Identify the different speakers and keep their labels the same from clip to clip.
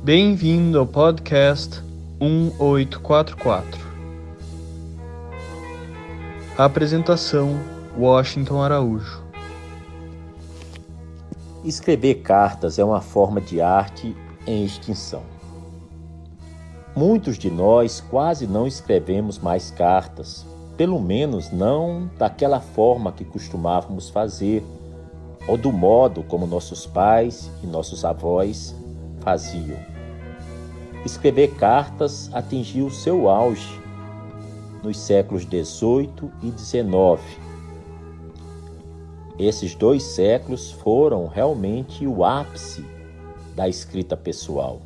Speaker 1: Bem-vindo ao podcast 1844. Apresentação: Washington Araújo.
Speaker 2: Escrever cartas é uma forma de arte em extinção. Muitos de nós quase não escrevemos mais cartas, pelo menos não daquela forma que costumávamos fazer, ou do modo como nossos pais e nossos avós faziam. Escrever cartas atingiu seu auge nos séculos XVIII e XIX. Esses 2 séculos foram realmente o ápice da escrita pessoal,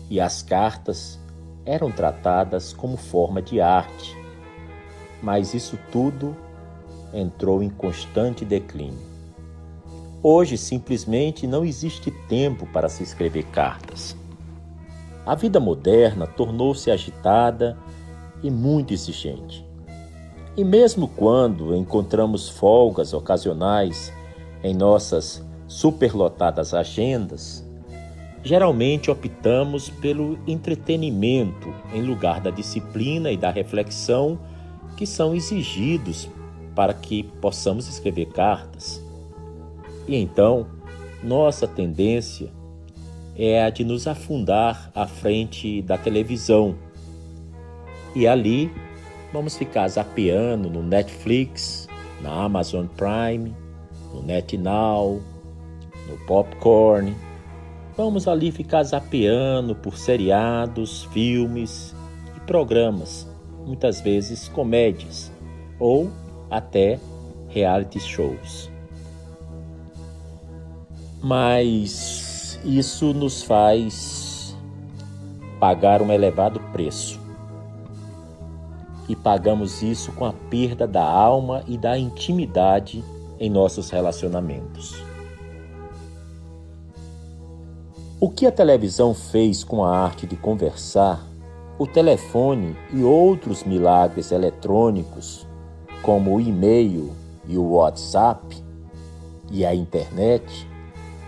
Speaker 2: e as cartas eram tratadas como forma de arte, mas isso tudo entrou em constante declínio. Hoje simplesmente não existe tempo para se escrever cartas. A vida moderna tornou-se agitada e muito exigente. E mesmo quando encontramos folgas ocasionais em nossas superlotadas agendas, geralmente optamos pelo entretenimento em lugar da disciplina e da reflexão que são exigidos para que possamos escrever cartas. E então, nossa tendência é a de nos afundar à frente da televisão. E ali, vamos ficar zapeando no Netflix, na Amazon Prime, no NetNow, no Popcorn. Vamos ali ficar zapeando por seriados, filmes e programas, muitas vezes comédias ou até reality shows. Mas isso nos faz pagar um elevado preço. E pagamos isso com a perda da alma e da intimidade em nossos relacionamentos. O que a televisão fez com a arte de conversar, o telefone e outros milagres eletrônicos, como o e-mail e o WhatsApp e a internet,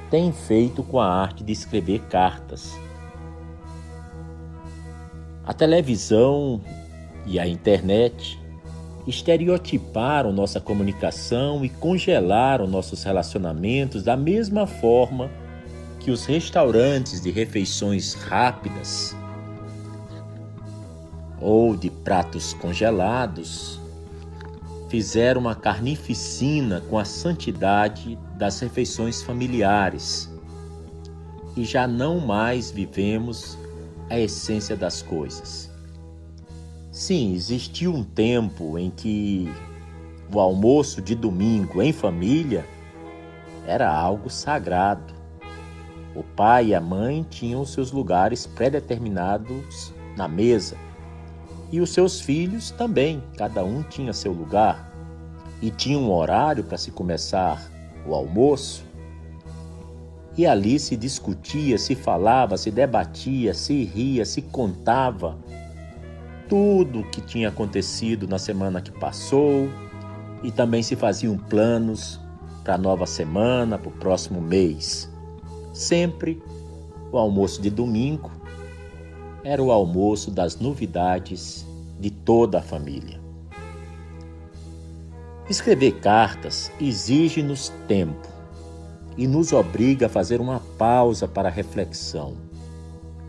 Speaker 2: tem feito com a arte de escrever cartas. A televisão e a internet estereotiparam nossa comunicação e congelaram nossos relacionamentos da mesma forma que os restaurantes de refeições rápidas ou de pratos congelados fizeram uma carnificina com a santidade das refeições familiares e já não mais vivemos a essência das coisas. Sim, existiu um tempo em que o almoço de domingo em família era algo sagrado. O pai e a mãe tinham seus lugares pré-determinados na mesa. E os seus filhos também, cada um tinha seu lugar. E tinha um horário para se começar o almoço. E ali se discutia, se falava, se debatia, se ria, se contava tudo o que tinha acontecido na semana que passou. E também se faziam planos para a nova semana, para o próximo mês. Sempre o almoço de domingo era o almoço das novidades de toda a família. Escrever cartas exige-nos tempo e nos obriga a fazer uma pausa para a reflexão,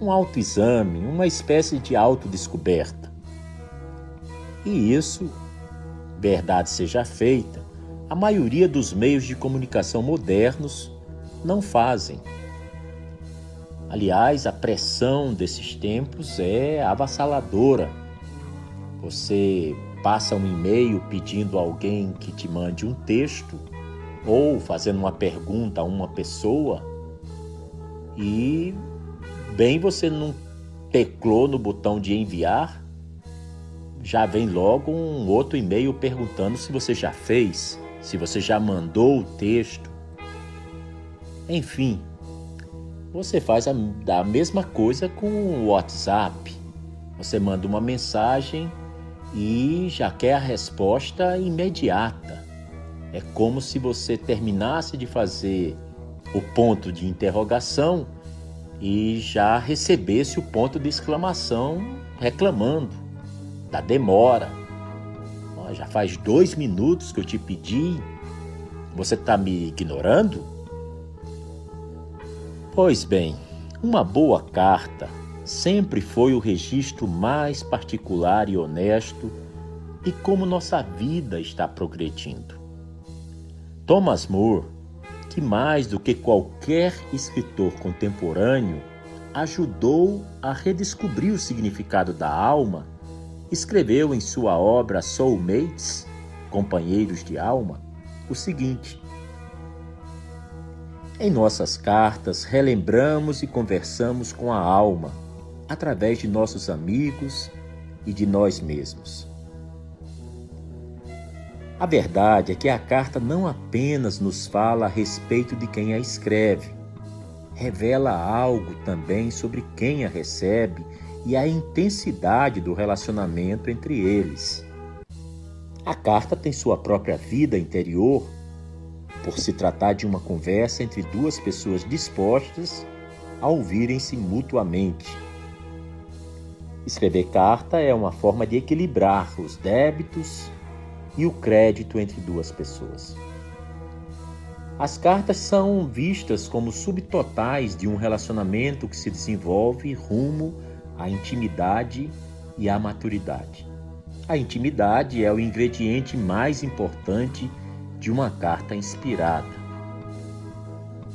Speaker 2: um autoexame, uma espécie de autodescoberta. E isso, verdade seja feita, a maioria dos meios de comunicação modernos não fazem. Aliás, a pressão desses tempos é avassaladora. Você passa um e-mail pedindo a alguém que te mande um texto ou fazendo uma pergunta a uma pessoa e bem você não teclou no botão de enviar, já vem logo um outro e-mail perguntando se você já fez, se você já mandou o texto. Enfim, você faz a mesma coisa com o WhatsApp. Você manda uma mensagem e já quer a resposta imediata. É como se você terminasse de fazer o ponto de interrogação e já recebesse o ponto de exclamação reclamando da demora. Já faz 2 minutos que eu te pedi, você está me ignorando? Pois bem, uma boa carta sempre foi o registro mais particular e honesto de como nossa vida está progredindo. Thomas More, que mais do que qualquer escritor contemporâneo ajudou a redescobrir o significado da alma, escreveu em sua obra Soulmates, Companheiros de Alma, o seguinte: em nossas cartas relembramos e conversamos com a alma, através de nossos amigos e de nós mesmos. A verdade é que a carta não apenas nos fala a respeito de quem a escreve, revela algo também sobre quem a recebe e a intensidade do relacionamento entre eles. A carta tem sua própria vida interior, por se tratar de uma conversa entre duas pessoas dispostas a ouvirem-se mutuamente. Escrever carta é uma forma de equilibrar os débitos e o crédito entre duas pessoas. As cartas são vistas como subtotais de um relacionamento que se desenvolve rumo à intimidade e à maturidade. A intimidade é o ingrediente mais importante de uma carta inspirada.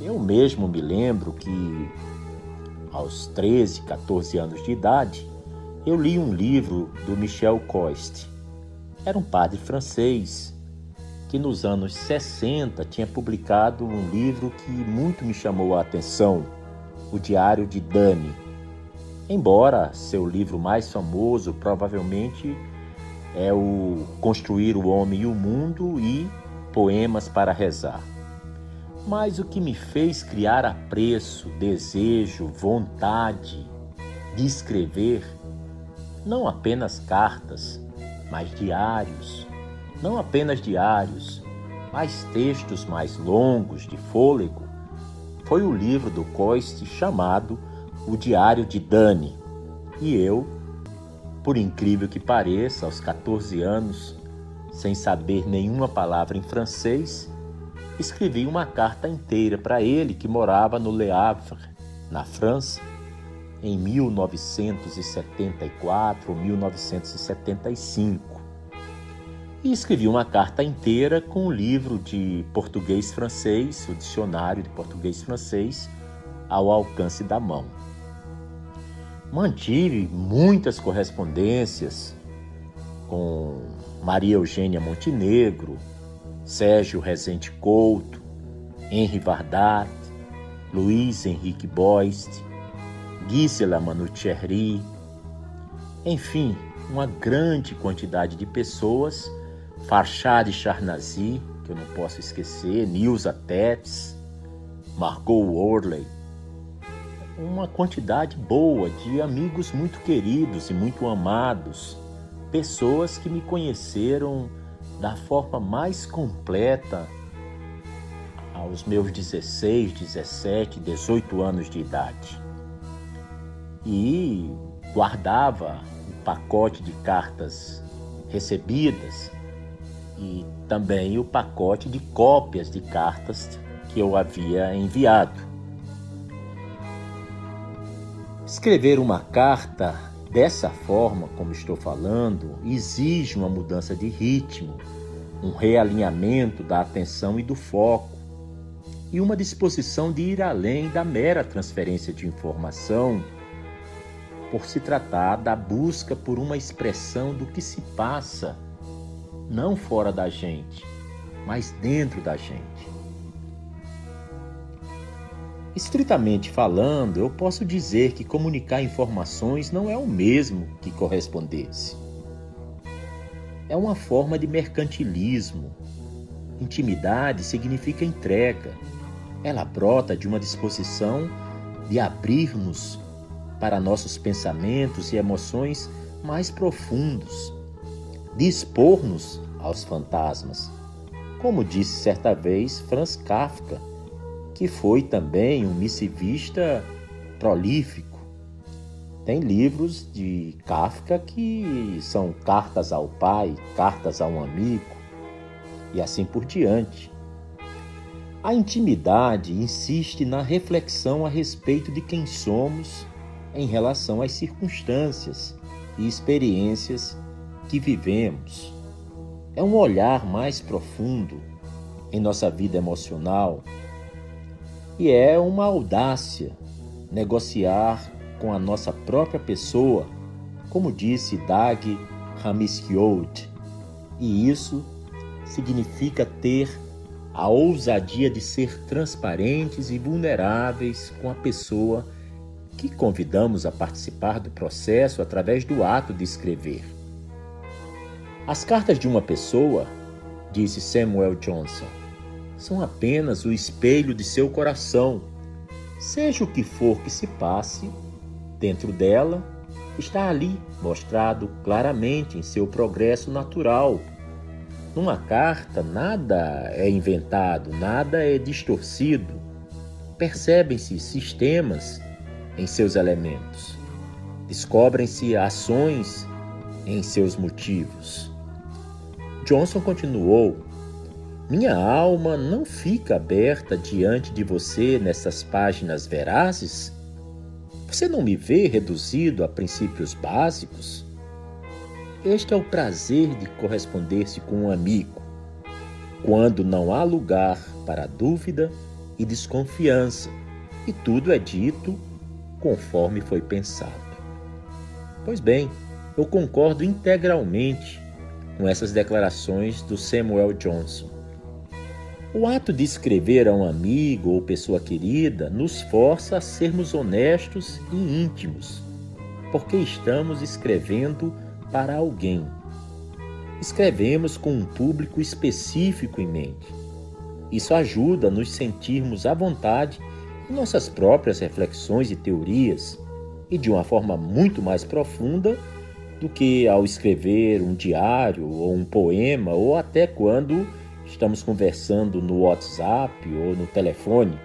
Speaker 2: Eu mesmo me lembro que, aos 13, 14 anos de idade, eu li um livro do Michel Coist. Era um padre francês que nos anos 60 tinha publicado um livro que muito me chamou a atenção, O Diário de Dani. Embora seu livro mais famoso provavelmente é o Construir o Homem e o Mundo e Poemas para Rezar. Mas o que me fez criar apreço, desejo, vontade de escrever, não apenas cartas, mas diários, não apenas diários, mas textos mais longos, de fôlego, foi o livro do Coist chamado O Diário de Dani. E eu, por incrível que pareça, aos 14 anos, sem saber nenhuma palavra em francês, escrevi uma carta inteira para ele que morava no Le Havre, na França, em 1974 ou 1975. E escrevi uma carta inteira com o livro de português-francês, o dicionário de português-francês, ao alcance da mão. Mantive muitas correspondências com Maria Eugênia Montenegro, Sérgio Rezende Couto, Henri Vardat, Luiz Henrique Boist, Gisela Manucherry, enfim, uma grande quantidade de pessoas, Farshad Charnazi, que eu não posso esquecer, Nilza Pets, Margot Worley, uma quantidade boa de amigos muito queridos e muito amados, pessoas que me conheceram da forma mais completa aos meus 16, 17, 18 anos de idade. E guardava um pacote de cartas recebidas e também o pacote de cópias de cartas que eu havia enviado. Escrever uma carta dessa forma, como estou falando, exige uma mudança de ritmo, um realinhamento da atenção e do foco, e uma disposição de ir além da mera transferência de informação, por se tratar da busca por uma expressão do que se passa, não fora da gente, mas dentro da gente. Estritamente falando, eu posso dizer que comunicar informações não é o mesmo que correspondência. É uma forma de mercantilismo. Intimidade significa entrega. Ela brota de uma disposição de abrir-nos para nossos pensamentos e emoções mais profundos, de expor-nos aos fantasmas. Como disse certa vez Franz Kafka, que foi também um missivista prolífico. Tem livros de Kafka que são cartas ao pai, cartas a um amigo e assim por diante. A intimidade insiste na reflexão a respeito de quem somos em relação às circunstâncias e experiências que vivemos. É um olhar mais profundo em nossa vida emocional e é uma audácia negociar com a nossa própria pessoa, como disse Dag Hammarskjöld, e isso significa ter a ousadia de ser transparentes e vulneráveis com a pessoa que convidamos a participar do processo através do ato de escrever. As cartas de uma pessoa, disse Samuel Johnson, são apenas o espelho de seu coração. Seja o que for que se passe, dentro dela está ali, mostrado claramente em seu progresso natural. Numa carta, nada é inventado, nada é distorcido. Percebem-se sistemas em seus elementos. Descobrem-se ações em seus motivos. Johnson continuou: minha alma não fica aberta diante de você nessas páginas verazes? Você não me vê reduzido a princípios básicos? Este é o prazer de corresponder-se com um amigo, quando não há lugar para dúvida e desconfiança, e tudo é dito conforme foi pensado. Pois bem, eu concordo integralmente com essas declarações do Samuel Johnson. O ato de escrever a um amigo ou pessoa querida nos força a sermos honestos e íntimos, porque estamos escrevendo para alguém. Escrevemos com um público específico em mente. Isso ajuda a nos sentirmos à vontade em nossas próprias reflexões e teorias, e de uma forma muito mais profunda do que ao escrever um diário ou um poema, ou até quando estamos conversando no WhatsApp ou no telefone.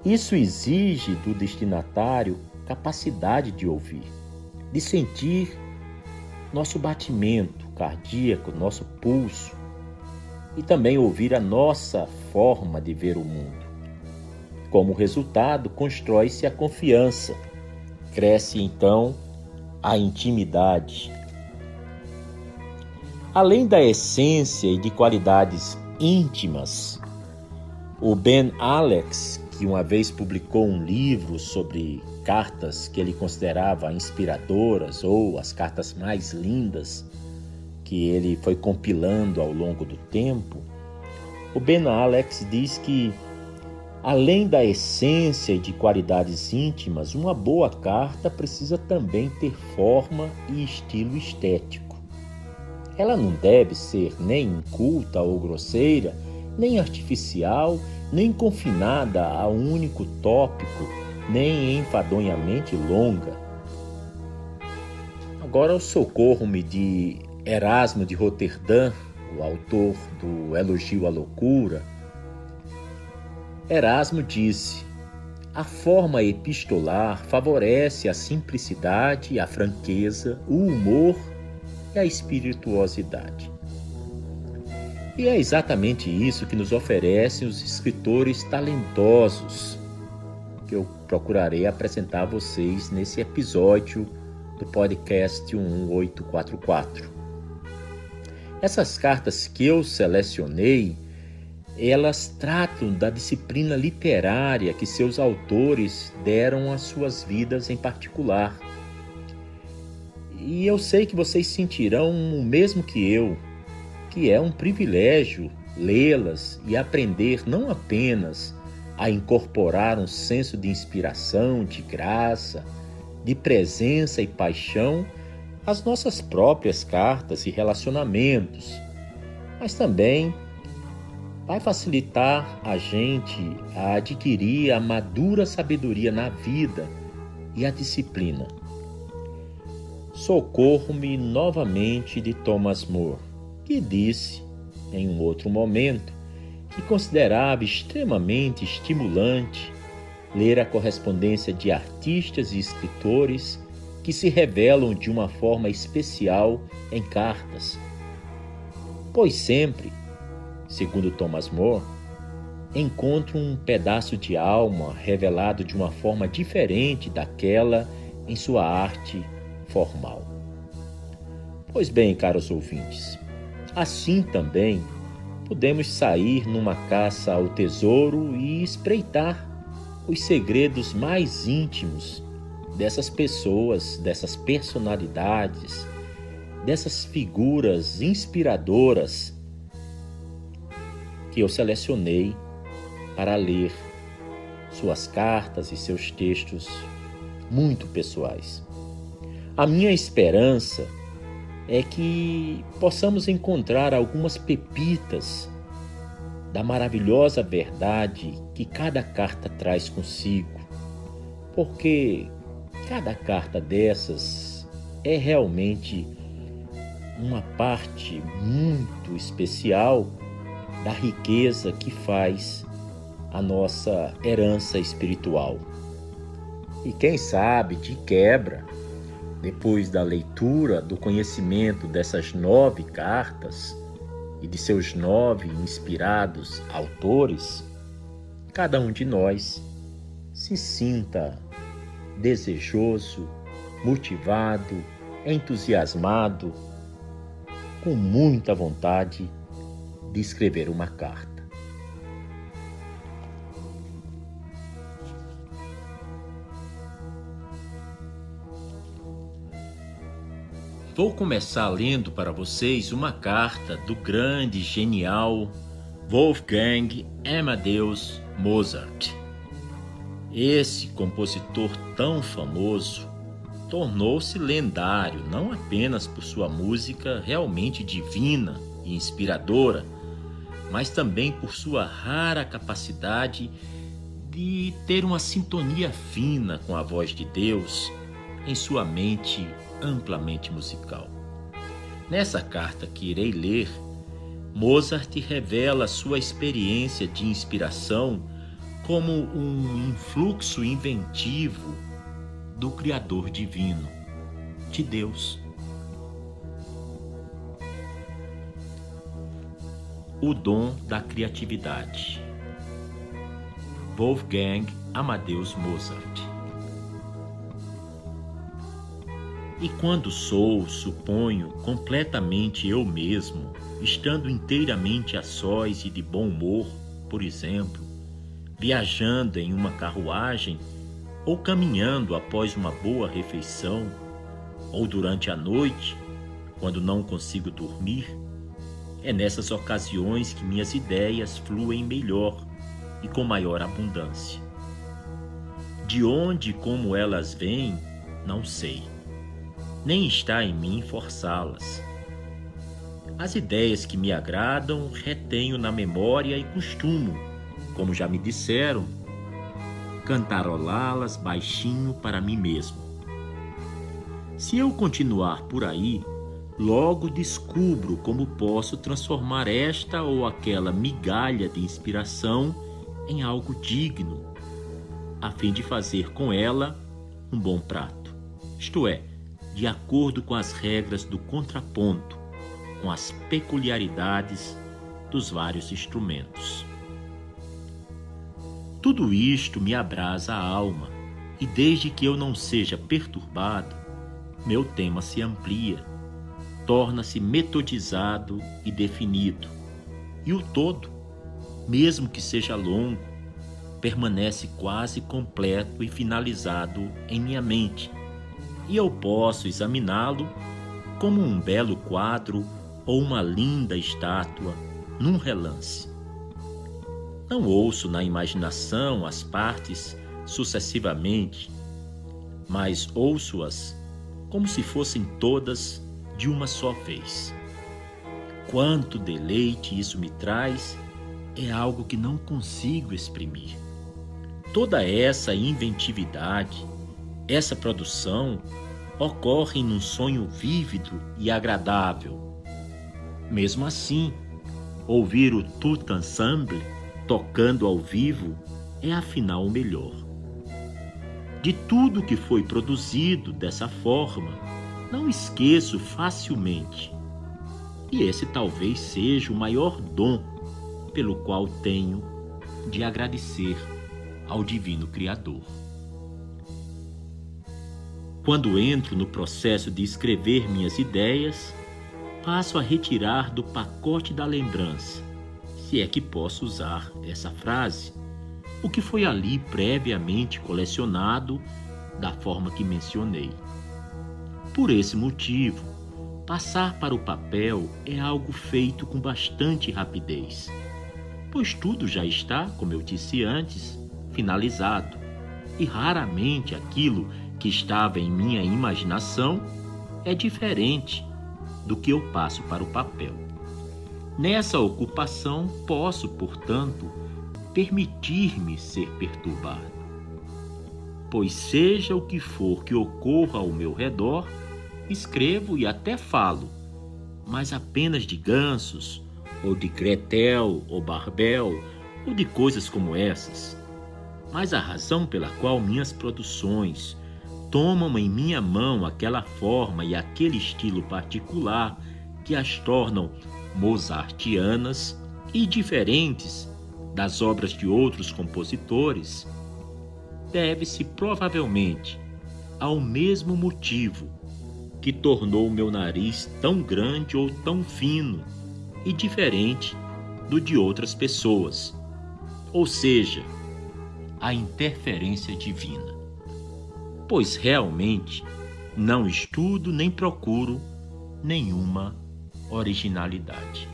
Speaker 2: Isso exige do destinatário capacidade de ouvir, de sentir nosso batimento cardíaco, nosso pulso, e também ouvir a nossa forma de ver o mundo. Como resultado, constrói-se a confiança, cresce então a intimidade. Além da essência e de qualidades íntimas, o Ben Alex, que uma vez publicou um livro sobre cartas que ele considerava inspiradoras ou as cartas mais lindas que ele foi compilando ao longo do tempo, o Ben Alex diz que, além da essência e de qualidades íntimas, uma boa carta precisa também ter forma e estilo estético. Ela não deve ser nem inculta ou grosseira, nem artificial, nem confinada a um único tópico, nem enfadonhamente longa. Agora eu socorro-me de Erasmo de Roterdã, o autor do Elogio à Loucura. Erasmo disse: a forma epistolar favorece a simplicidade, a franqueza, o humor e a espirituosidade. E é exatamente isso que nos oferecem os escritores talentosos, que eu procurarei apresentar a vocês nesse episódio do podcast 1844. Essas cartas que eu selecionei, elas tratam da disciplina literária que seus autores deram às suas vidas em particular. E eu sei que vocês sentirão o mesmo que eu, que é um privilégio lê-las e aprender não apenas a incorporar um senso de inspiração, de graça, de presença e paixão às nossas próprias cartas e relacionamentos, mas também vai facilitar a gente a adquirir a madura sabedoria na vida e a disciplina. Socorro-me novamente de Thomas More, que disse, em um outro momento, que considerava extremamente estimulante ler a correspondência de artistas e escritores que se revelam de uma forma especial em cartas. Pois sempre, segundo Thomas More, encontro um pedaço de alma revelado de uma forma diferente daquela em sua arte formal. Pois bem, caros ouvintes, assim também podemos sair numa caça ao tesouro e espreitar os segredos mais íntimos dessas pessoas, dessas personalidades, dessas figuras inspiradoras que eu selecionei para ler suas cartas e seus textos muito pessoais. A minha esperança é que possamos encontrar algumas pepitas da maravilhosa verdade que cada carta traz consigo, porque cada carta dessas é realmente uma parte muito especial da riqueza que faz a nossa herança espiritual. E quem sabe, de quebra, depois da leitura, do conhecimento dessas 9 cartas e de seus 9 inspirados autores, cada um de nós se sinta desejoso, motivado, entusiasmado, com muita vontade de escrever uma carta. Vou começar lendo para vocês uma carta do grande, genial Wolfgang Amadeus Mozart. Esse compositor tão famoso tornou-se lendário não apenas por sua música realmente divina e inspiradora, mas também por sua rara capacidade de ter uma sintonia fina com a voz de Deus em sua mente amplamente musical. Nessa carta que irei ler, Mozart revela sua experiência de inspiração como um influxo inventivo do Criador divino, de Deus. O dom da criatividade. Wolfgang Amadeus Mozart. E quando sou, suponho, completamente eu mesmo, estando inteiramente a sós e de bom humor, por exemplo, viajando em uma carruagem ou caminhando após uma boa refeição, ou durante a noite, quando não consigo dormir, é nessas ocasiões que minhas ideias fluem melhor e com maior abundância. De onde e como elas vêm, não sei. Nem está em mim forçá-las. As ideias que me agradam retenho na memória e costumo, como já me disseram, cantarolá-las baixinho para mim mesmo. Se eu continuar por aí, logo descubro como posso transformar esta ou aquela migalha de inspiração em algo digno, a fim de fazer com ela um bom prato, isto é, de acordo com as regras do contraponto, com as peculiaridades dos vários instrumentos. Tudo isto me abrasa a alma, e desde que eu não seja perturbado, meu tema se amplia, torna-se metodizado e definido, e o todo, mesmo que seja longo, permanece quase completo e finalizado em minha mente, e eu posso examiná-lo como um belo quadro ou uma linda estátua num relance. Não ouço na imaginação as partes sucessivamente, mas ouço-as como se fossem todas de uma só vez. Quanto deleite isso me traz é algo que não consigo exprimir. Toda essa inventividade, essa produção ocorre num sonho vívido e agradável. Mesmo assim, ouvir o Tout Ensemble tocando ao vivo é afinal o melhor. De tudo que foi produzido dessa forma, não esqueço facilmente. E esse talvez seja o maior dom pelo qual tenho de agradecer ao Divino Criador. Quando entro no processo de escrever minhas ideias, passo a retirar do pacote da lembrança, se é que posso usar essa frase, o que foi ali previamente colecionado da forma que mencionei. Por esse motivo, passar para o papel é algo feito com bastante rapidez, pois tudo já está, como eu disse antes, finalizado, e raramente aquilo que estava em minha imaginação é diferente do que eu passo para o papel. Nessa ocupação, posso, portanto, permitir-me ser perturbado, pois seja o que for que ocorra ao meu redor, escrevo e até falo, mas apenas de gansos, ou de Gretel ou Barbel, ou de coisas como essas. Mas a razão pela qual minhas produções tomam em minha mão aquela forma e aquele estilo particular que as tornam mozartianas e diferentes das obras de outros compositores, deve-se provavelmente ao mesmo motivo que tornou o meu nariz tão grande ou tão fino e diferente do de outras pessoas, ou seja, a interferência divina. Pois realmente não estudo nem procuro nenhuma originalidade.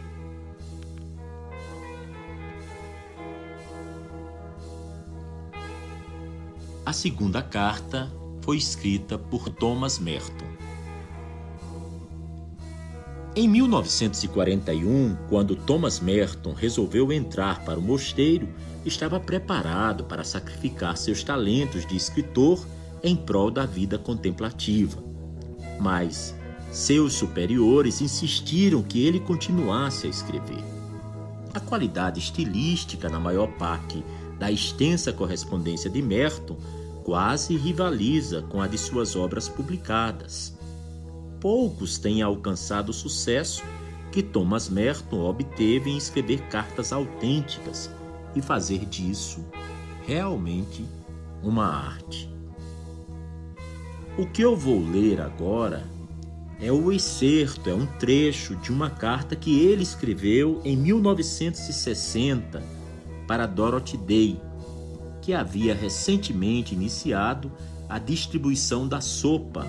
Speaker 2: A segunda carta foi escrita por Thomas Merton. Em 1941, quando Thomas Merton resolveu entrar para o mosteiro, estava preparado para sacrificar seus talentos de escritor em prol da vida contemplativa. Mas seus superiores insistiram que ele continuasse a escrever. A qualidade estilística, na maior parte da extensa correspondência de Merton, quase rivaliza com a de suas obras publicadas. Poucos têm alcançado o sucesso que Thomas Merton obteve em escrever cartas autênticas e fazer disso realmente uma arte. O que eu vou ler agora é o excerto, é um trecho de uma carta que ele escreveu em 1960 para Dorothy Day, que havia recentemente iniciado a distribuição da sopa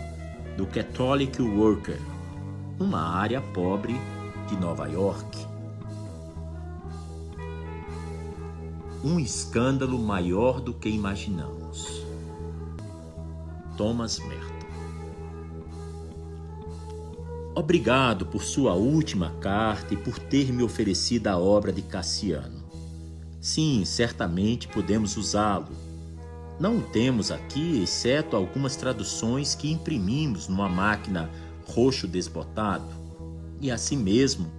Speaker 2: do Catholic Worker, uma área pobre de Nova York. Um escândalo maior do que imaginamos. Thomas Merton. Obrigado por sua última carta e por ter me oferecido a obra de Cassiano. Sim, certamente podemos usá-lo. Não o temos aqui, exceto algumas traduções que imprimimos numa máquina roxo desbotado, e assim mesmo,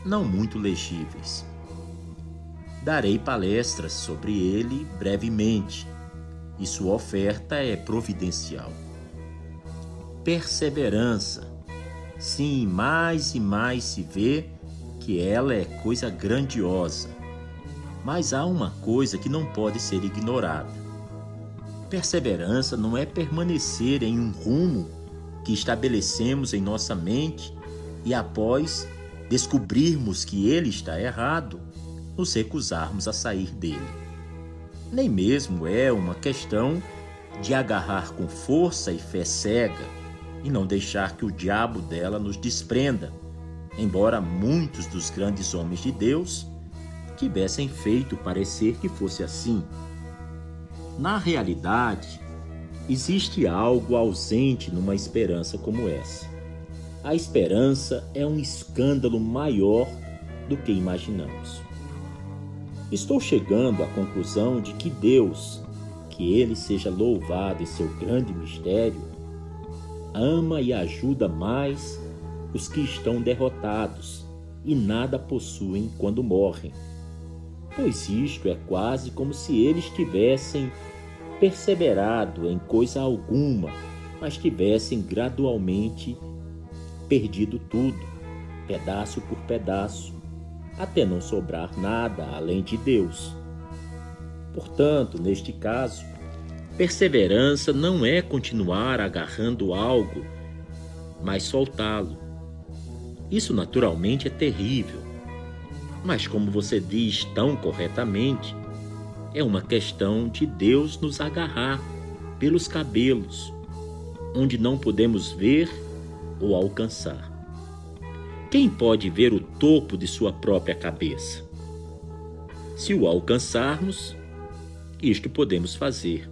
Speaker 2: não muito legíveis. Darei palestras sobre ele brevemente, e sua oferta é providencial. Perseverança. Sim, mais e mais se vê que ela é coisa grandiosa. Mas há uma coisa que não pode ser ignorada. Perseverança não é permanecer em um rumo que estabelecemos em nossa mente e, após descobrirmos que ele está errado, nos recusarmos a sair dele. Nem mesmo é uma questão de agarrar com força e fé cega e não deixar que o diabo dela nos desprenda, embora muitos dos grandes homens de Deus tivessem feito parecer que fosse assim. Na realidade, existe algo ausente numa esperança como essa. A esperança é um escândalo maior do que imaginamos. Estou chegando à conclusão de que Deus, que Ele seja louvado em seu grande mistério, ama e ajuda mais os que estão derrotados e nada possuem quando morrem, pois isto é quase como se eles tivessem perseverado em coisa alguma, mas tivessem gradualmente perdido tudo, pedaço por pedaço, até não sobrar nada além de Deus. Portanto, neste caso, perseverança não é continuar agarrando algo, mas soltá-lo. Isso naturalmente é terrível, mas como você diz tão corretamente, é uma questão de Deus nos agarrar pelos cabelos, onde não podemos ver ou alcançar. Quem pode ver o topo de sua própria cabeça? Se o alcançarmos, isto podemos fazer.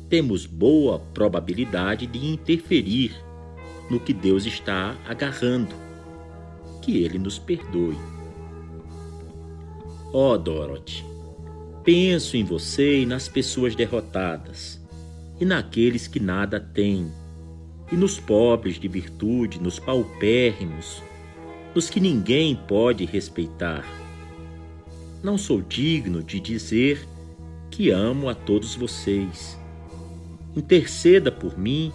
Speaker 2: Temos boa probabilidade de interferir no que Deus está agarrando. Que Ele nos perdoe. Ó Dorothy, penso em você e nas pessoas derrotadas, e naqueles que nada têm, e nos pobres de virtude, nos paupérrimos, nos que ninguém pode respeitar. Não sou digno de dizer que amo a todos vocês. Interceda por mim,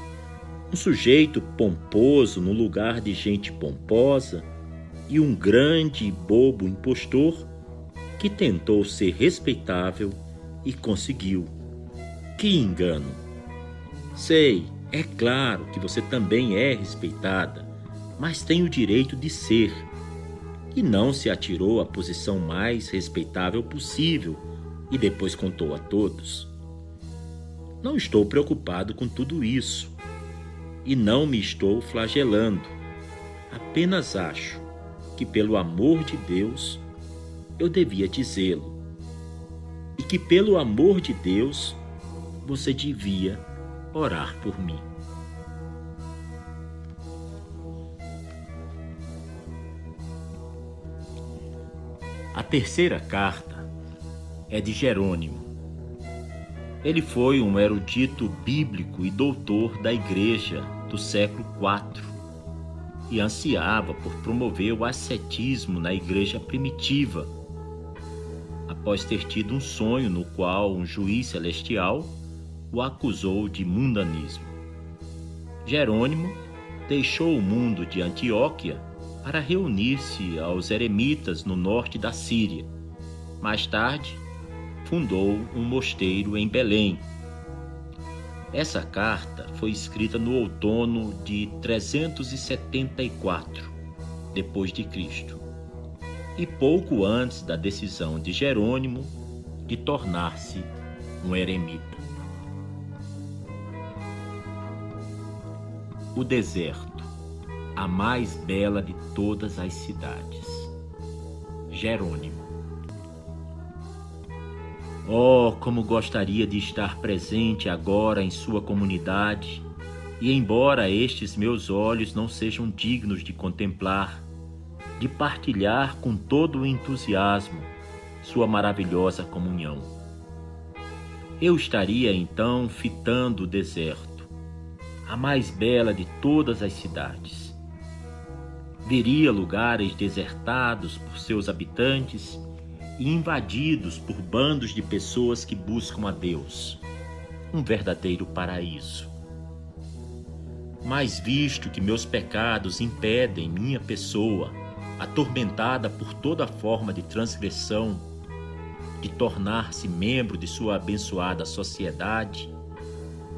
Speaker 2: um sujeito pomposo no lugar de gente pomposa e um grande e bobo impostor que tentou ser respeitável e conseguiu. Que engano! Sei, é claro que você também é respeitada, mas tem o direito de ser. E não se atirou à posição mais respeitável possível e depois contou a todos. Não estou preocupado com tudo isso e não me estou flagelando. Apenas acho que, pelo amor de Deus, eu devia dizê-lo. E que, pelo amor de Deus, você devia orar por mim. A terceira carta é de Jerônimo. Ele foi um erudito bíblico e doutor da Igreja do século IV e ansiava por promover o ascetismo na Igreja primitiva, após ter tido um sonho no qual um juiz celestial o acusou de mundanismo. Jerônimo deixou o mundo de Antioquia para reunir-se aos eremitas no norte da Síria. Mais tarde, fundou um mosteiro em Belém. Essa carta foi escrita no outono de 374 depois de Cristo, e pouco antes da decisão de Jerônimo de tornar-se um eremita. O deserto, a mais bela de todas as cidades. Jerônimo. Oh, como gostaria de estar presente agora em sua comunidade, e embora estes meus olhos não sejam dignos de contemplar, de partilhar com todo o entusiasmo sua maravilhosa comunhão. Eu estaria então fitando o deserto, a mais bela de todas as cidades. Veria lugares desertados por seus habitantes e invadidos por bandos de pessoas que buscam a Deus. Um verdadeiro paraíso. Mas visto que meus pecados impedem minha pessoa, atormentada por toda forma de transgressão, de tornar-se membro de sua abençoada sociedade,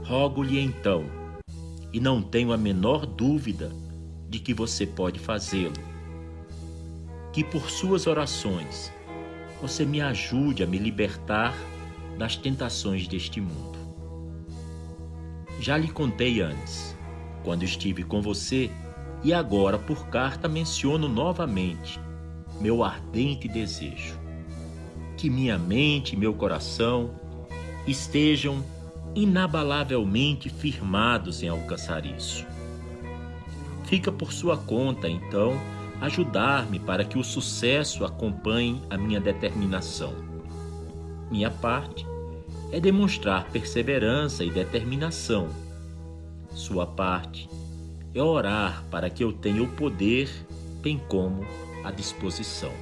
Speaker 2: rogo-lhe então, e não tenho a menor dúvida de que você pode fazê-lo, que por suas orações você me ajude a me libertar das tentações deste mundo. Já lhe contei antes, quando estive com você, e agora por carta menciono novamente meu ardente desejo, que minha mente e meu coração estejam inabalavelmente firmados em alcançar isso. Fica por sua conta, então, ajudar-me para que o sucesso acompanhe a minha determinação. Minha parte é demonstrar perseverança e determinação. Sua parte é orar para que eu tenha o poder, bem como a disposição.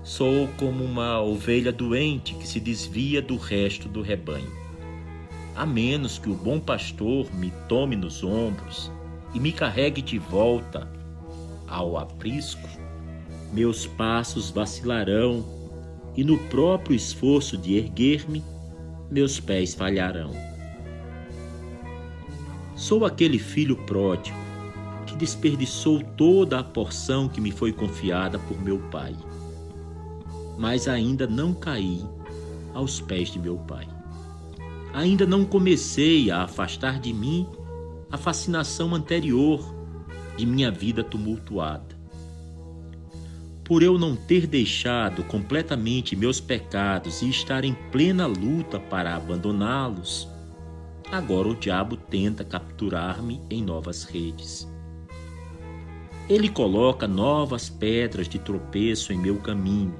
Speaker 2: Sou como uma ovelha doente que se desvia do resto do rebanho. A menos que o bom pastor me tome nos ombros e me carregue de volta ao aprisco, meus passos vacilarão e no próprio esforço de erguer-me, meus pés falharão. Sou aquele filho pródigo que desperdiçou toda a porção que me foi confiada por meu pai. Mas ainda não caí aos pés de meu pai. Ainda não comecei a afastar de mim a fascinação anterior de minha vida tumultuada. Por eu não ter deixado completamente meus pecados e estar em plena luta para abandoná-los, agora o diabo tenta capturar-me em novas redes. Ele coloca novas pedras de tropeço em meu caminho,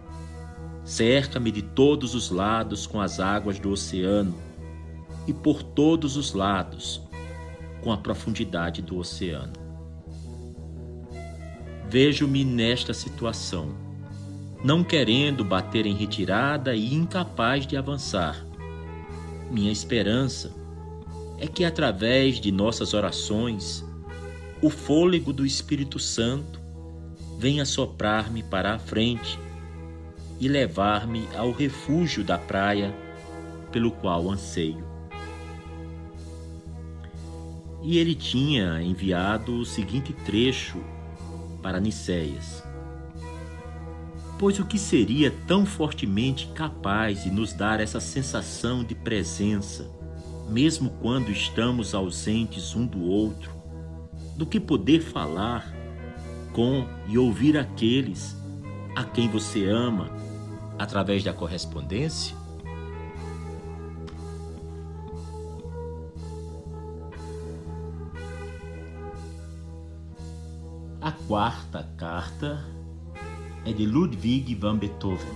Speaker 2: cerca-me de todos os lados com as águas do oceano e por todos os lados com a profundidade do oceano. Vejo-me nesta situação, não querendo bater em retirada e incapaz de avançar. Minha esperança é que através de nossas orações, o fôlego do Espírito Santo venha soprar-me para a frente e levar-me ao refúgio da praia pelo qual anseio. E ele tinha enviado o seguinte trecho para Nicéias: pois o que seria tão fortemente capaz de nos dar essa sensação de presença, mesmo quando estamos ausentes um do outro, do que poder falar com e ouvir aqueles a quem você ama através da correspondência? A quarta carta é de Ludwig van Beethoven.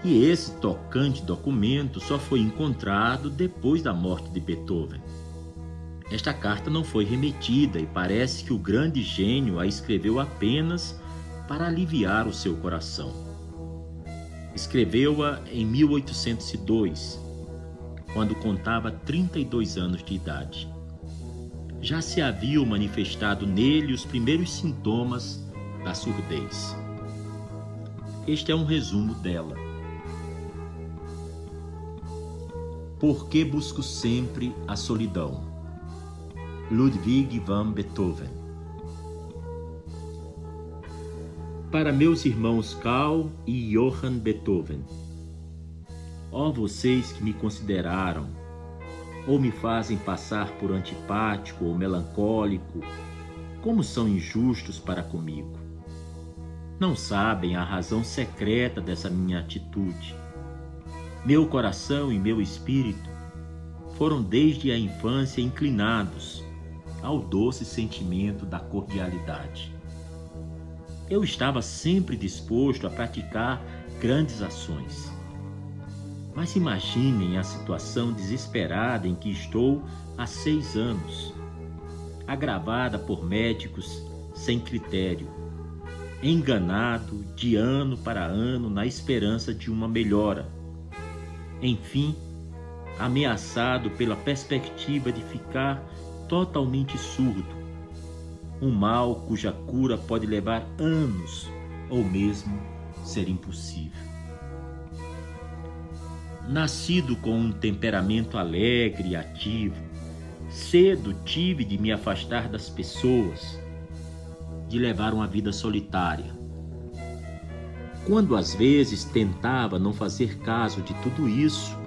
Speaker 2: E esse tocante documento só foi encontrado depois da morte de Beethoven. Esta carta não foi remetida e parece que o grande gênio a escreveu apenas para aliviar o seu coração. Escreveu-a em 1802, quando contava 32 anos de idade. Já se haviam manifestado nele os primeiros sintomas da surdez. Este é um resumo dela. Por que busco sempre a solidão? Ludwig van Beethoven. Para meus irmãos Carl e Johann Beethoven, ó vocês que me consideraram ou me fazem passar por antipático ou melancólico, como são injustos para comigo. Não sabem a razão secreta dessa minha atitude. Meu coração e meu espírito foram desde a infância inclinados ao doce sentimento da cordialidade. Eu estava sempre disposto a praticar grandes ações. Mas imaginem a situação desesperada em que estou há 6 anos, agravada por médicos sem critério, enganado de ano para ano na esperança de uma melhora. Enfim, ameaçado pela perspectiva de ficar totalmente surdo, um mal cuja cura pode levar anos ou mesmo ser impossível. Nascido com um temperamento alegre e ativo, cedo tive de me afastar das pessoas, de levar uma vida solitária. Quando às vezes tentava não fazer caso de tudo isso,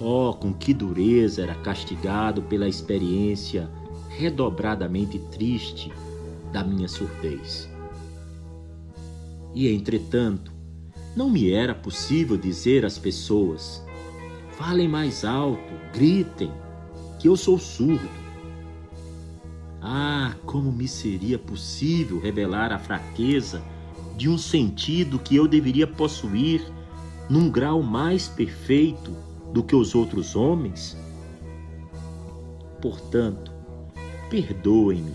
Speaker 2: oh, com que dureza era castigado pela experiência redobradamente triste da minha surdez. E, entretanto, não me era possível dizer às pessoas: falem mais alto, gritem, que eu sou surdo. Ah, como me seria possível revelar a fraqueza de um sentido que eu deveria possuir num grau mais perfeito do que os outros homens? Portanto, perdoem-me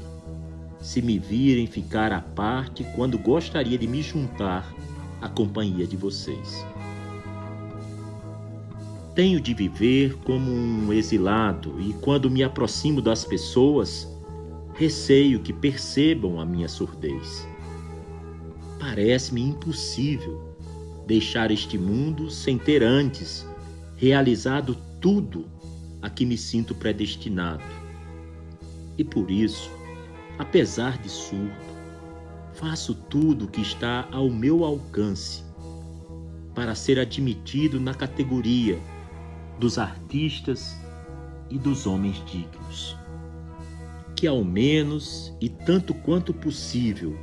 Speaker 2: se me virem ficar à parte quando gostaria de me juntar à companhia de vocês. Tenho de viver como um exilado e, quando me aproximo das pessoas, receio que percebam a minha surdez. Parece-me impossível deixar este mundo sem ter antes realizado tudo a que me sinto predestinado. E por isso, apesar de surdo, faço tudo o que está ao meu alcance para ser admitido na categoria dos artistas e dos homens dignos. Que ao menos, e tanto quanto possível,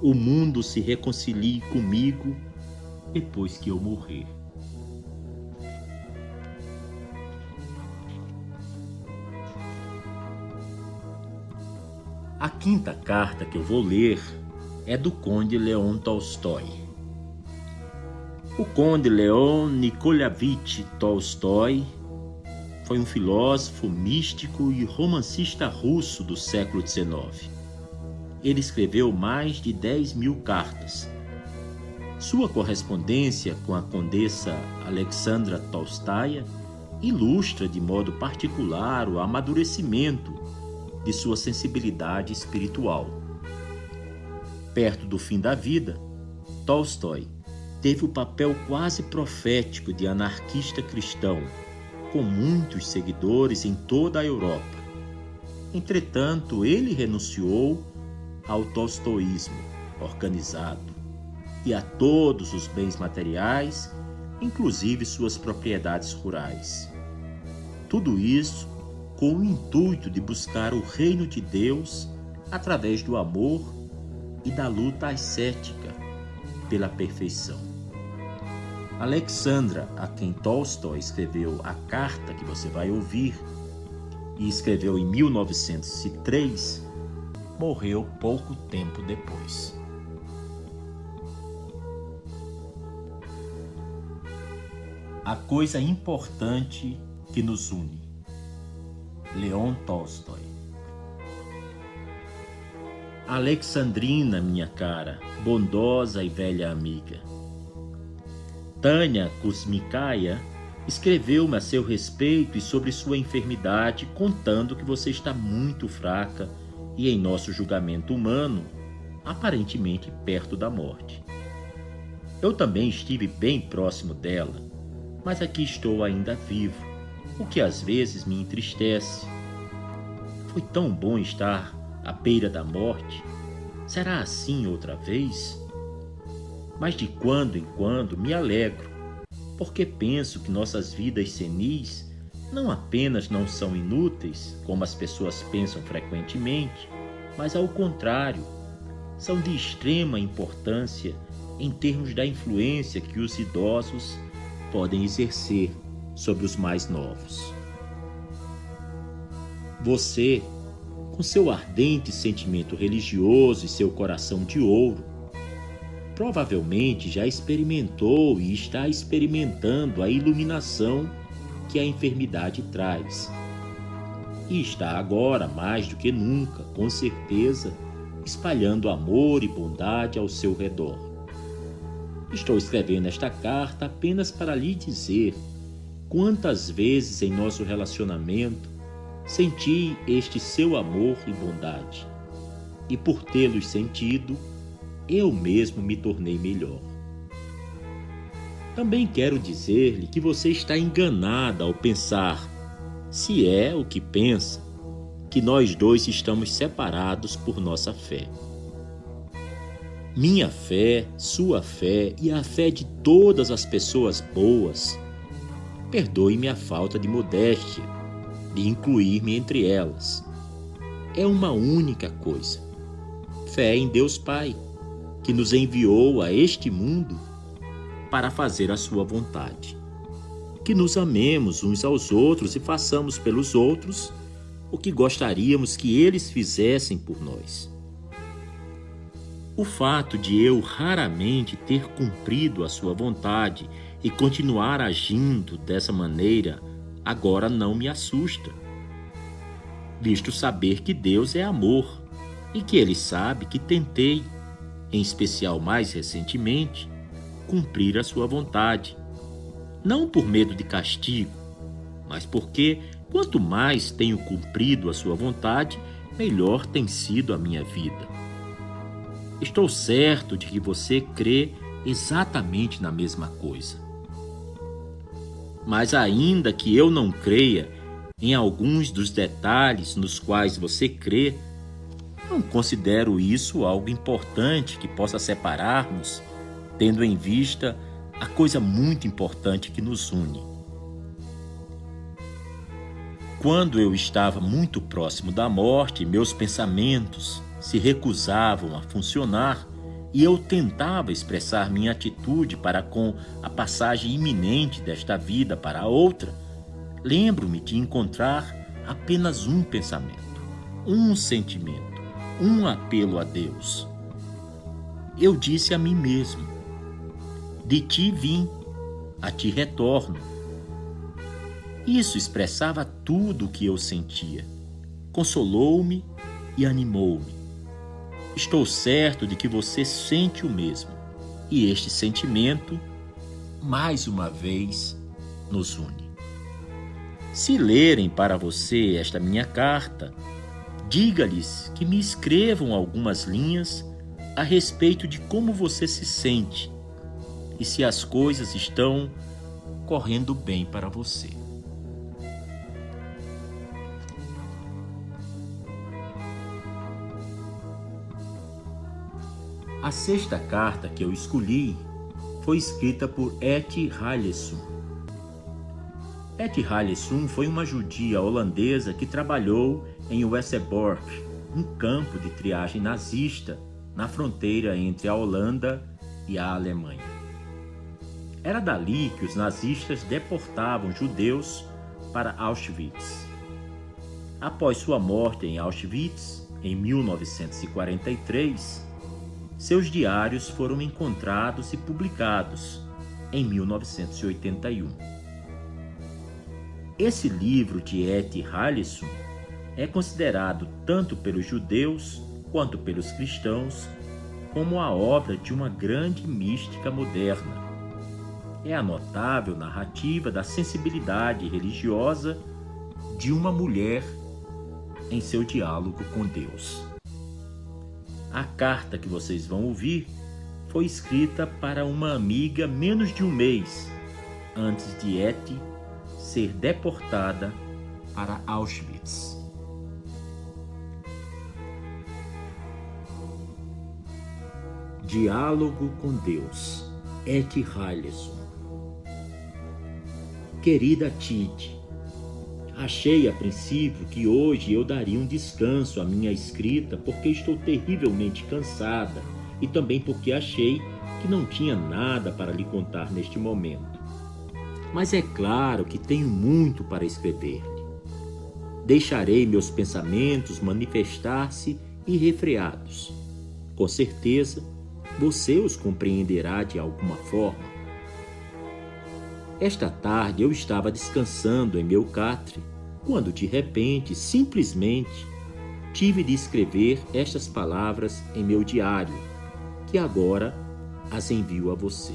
Speaker 2: o mundo se reconcilie comigo depois que eu morrer. A quinta carta que eu vou ler é do Conde Leon Tolstói. O Conde Leon Nikolayevich Tolstói foi um filósofo, místico e romancista russo do século XIX. Ele escreveu mais de 10.000 cartas. Sua correspondência com a condessa Alexandra Tolstaia ilustra de modo particular o amadurecimento de sua sensibilidade espiritual. Perto do fim da vida, Tolstói teve o papel quase profético de anarquista cristão, com muitos seguidores em toda a Europa. Entretanto, ele renunciou ao tolstoísmo organizado e a todos os bens materiais, inclusive suas propriedades rurais. Tudo isso com o intuito de buscar o reino de Deus através do amor e da luta ascética pela perfeição. Alexandra, a quem Tolstói escreveu a carta que você vai ouvir, e escreveu em 1903, morreu pouco tempo depois. A coisa importante que nos une. Leon Tolstói. Alexandrina, minha cara, bondosa e velha amiga. Tânia Kuzmikaya escreveu-me a seu respeito e sobre sua enfermidade, contando que você está muito fraca e, em nosso julgamento humano, aparentemente perto da morte. Eu também estive bem próximo dela, mas aqui estou ainda vivo, o que às vezes me entristece. Foi tão bom estar à beira da morte. Será assim outra vez? Mas de quando em quando me alegro, porque penso que nossas vidas senis não apenas não são inúteis, como as pessoas pensam frequentemente, mas ao contrário, são de extrema importância em termos da influência que os idosos podem exercer sobre os mais novos. Você, com seu ardente sentimento religioso e seu coração de ouro, provavelmente já experimentou e está experimentando a iluminação que a enfermidade traz. E está agora, mais do que nunca, com certeza, espalhando amor e bondade ao seu redor. Estou escrevendo esta carta apenas para lhe dizer quantas vezes em nosso relacionamento senti este seu amor e bondade, e por tê-los sentido, eu mesmo me tornei melhor. Também quero dizer-lhe que você está enganada ao pensar, se é o que pensa, que nós dois estamos separados por nossa fé. Minha fé, sua fé e a fé de todas as pessoas boas, perdoe-me a falta de modéstia, de incluir-me entre elas, é uma única coisa: fé em Deus Pai, que nos enviou a este mundo para fazer a sua vontade. Que nos amemos uns aos outros e façamos pelos outros o que gostaríamos que eles fizessem por nós. O fato de eu raramente ter cumprido a sua vontade e continuar agindo dessa maneira agora não me assusta, visto saber que Deus é amor e que ele sabe que tentei, em especial mais recentemente, cumprir a sua vontade. Não por medo de castigo, mas porque quanto mais tenho cumprido a sua vontade, melhor tem sido a minha vida. Estou certo de que você crê exatamente na mesma coisa. Mas ainda que eu não creia em alguns dos detalhes nos quais você crê, não considero isso algo importante que possa separar-nos, tendo em vista a coisa muito importante que nos une. Quando eu estava muito próximo da morte, meus pensamentos se recusavam a funcionar e eu tentava expressar minha atitude para com a passagem iminente desta vida para a outra. Lembro-me de encontrar apenas um pensamento, um sentimento, um apelo a Deus. Eu disse a mim mesmo: de ti vim, a ti retorno. Isso expressava tudo o que eu sentia. Consolou-me e animou-me. Estou certo de que você sente o mesmo. E este sentimento, mais uma vez, nos une. Se lerem para você esta minha carta, diga-lhes que me escrevam algumas linhas a respeito de como você se sente e se as coisas estão correndo bem para você. A sexta carta que eu escolhi foi escrita por Etty Hillesum. Etty Hillesum foi uma judia holandesa que trabalhou em Westerbork, um campo de triagem nazista na fronteira entre a Holanda e a Alemanha. Era dali que os nazistas deportavam judeus para Auschwitz. Após sua morte em Auschwitz, em 1943, seus diários foram encontrados e publicados em 1981. Esse livro de Etty Hillesum é considerado tanto pelos judeus quanto pelos cristãos como a obra de uma grande mística moderna. É a notável narrativa da sensibilidade religiosa de uma mulher em seu diálogo com Deus. A carta que vocês vão ouvir foi escrita para uma amiga menos de um mês antes de Etty ser deportada para Auschwitz. Diálogo com Deus, Etty Hillesum. Querida Tid, achei a princípio que hoje eu daria um descanso à minha escrita porque estou terrivelmente cansada e também porque achei que não tinha nada para lhe contar neste momento. Mas é claro que tenho muito para escrever-lhe. Deixarei meus pensamentos manifestar-se irrefreados. Com certeza, você os compreenderá de alguma forma. Esta tarde eu estava descansando em meu catre, quando de repente, simplesmente, tive de escrever estas palavras em meu diário, que agora as envio a você.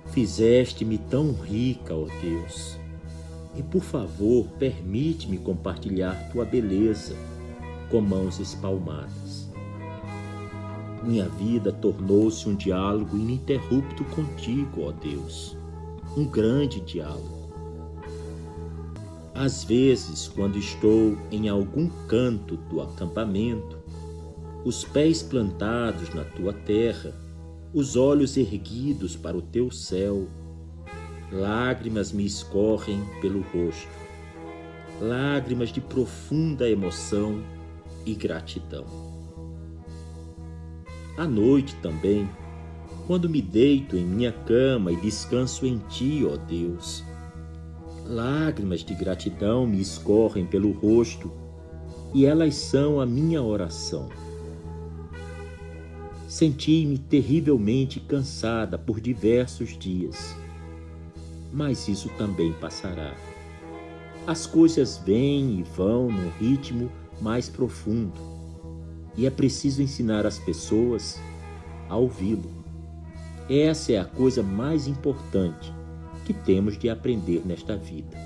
Speaker 2: Fizeste-me tão rica, ó Deus, e por favor permite-me compartilhar tua beleza com mãos espalmadas. Minha vida tornou-se um diálogo ininterrupto contigo, ó Deus, um grande diálogo. Às vezes, quando estou em algum canto do acampamento, os pés plantados na tua terra, os olhos erguidos para o teu céu, lágrimas me escorrem pelo rosto, lágrimas de profunda emoção e gratidão. À noite também, quando me deito em minha cama e descanso em ti, ó Deus, lágrimas de gratidão me escorrem pelo rosto e elas são a minha oração. Senti-me terrivelmente cansada por diversos dias, mas isso também passará. As coisas vêm e vão num ritmo mais profundo, e é preciso ensinar as pessoas a ouvi-lo. Essa é a coisa mais importante que temos de aprender nesta vida.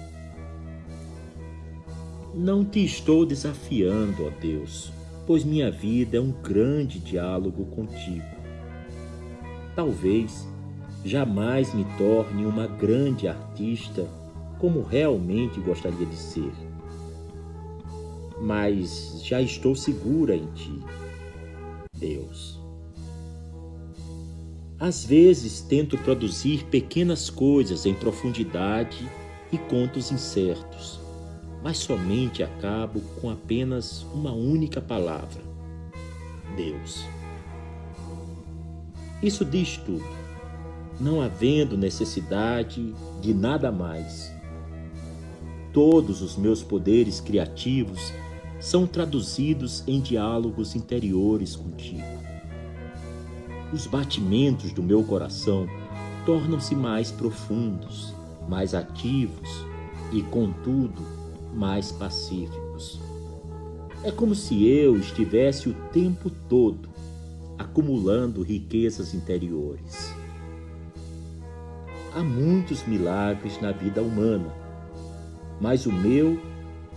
Speaker 2: Não te estou desafiando, ó Deus, pois minha vida é um grande diálogo contigo. Talvez jamais me torne uma grande artista como realmente gostaria de ser, mas já estou segura em ti, Deus. Às vezes tento produzir pequenas coisas em profundidade e contos incertos, mas somente acabo com apenas uma única palavra: Deus. Isso diz tudo, não havendo necessidade de nada mais. Todos os meus poderes criativos são traduzidos em diálogos interiores contigo. Os batimentos do meu coração tornam-se mais profundos, mais ativos e, contudo, mais pacíficos. É como se eu estivesse o tempo todo acumulando riquezas interiores. Há muitos milagres na vida humana, mas o meu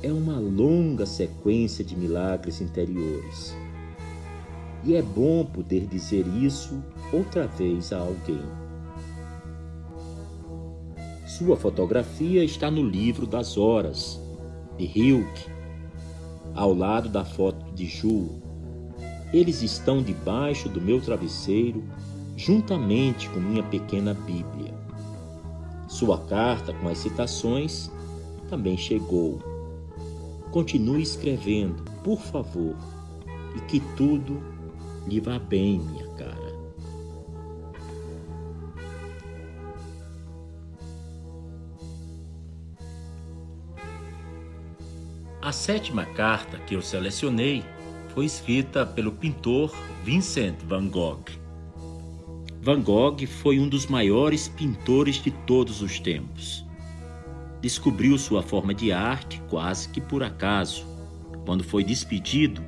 Speaker 2: é uma longa sequência de milagres interiores. E é bom poder dizer isso outra vez a alguém. Sua fotografia está no livro das horas, de Hilke, ao lado da foto de Ju. Eles estão debaixo do meu travesseiro, juntamente com minha pequena Bíblia. Sua carta com as citações também chegou. Continue escrevendo, por favor, e que tudo lhe vá bem, minha cara. A 7ª carta que eu selecionei foi escrita pelo pintor Vincent van Gogh. Van Gogh foi um dos maiores pintores de todos os tempos. Descobriu sua forma de arte quase que por acaso, quando foi despedido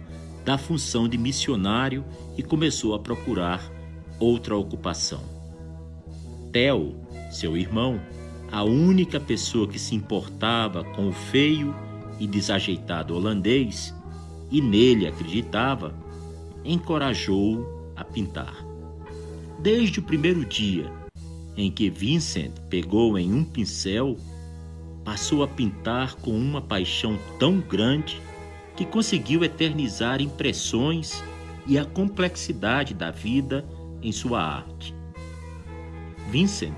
Speaker 2: da função de missionário e começou a procurar outra ocupação. Theo, seu irmão, a única pessoa que se importava com o feio e desajeitado holandês, e nele acreditava, encorajou-o a pintar. Desde o primeiro dia em que Vincent pegou em um pincel, passou a pintar com uma paixão tão grande que conseguiu eternizar impressões e a complexidade da vida em sua arte. Vincent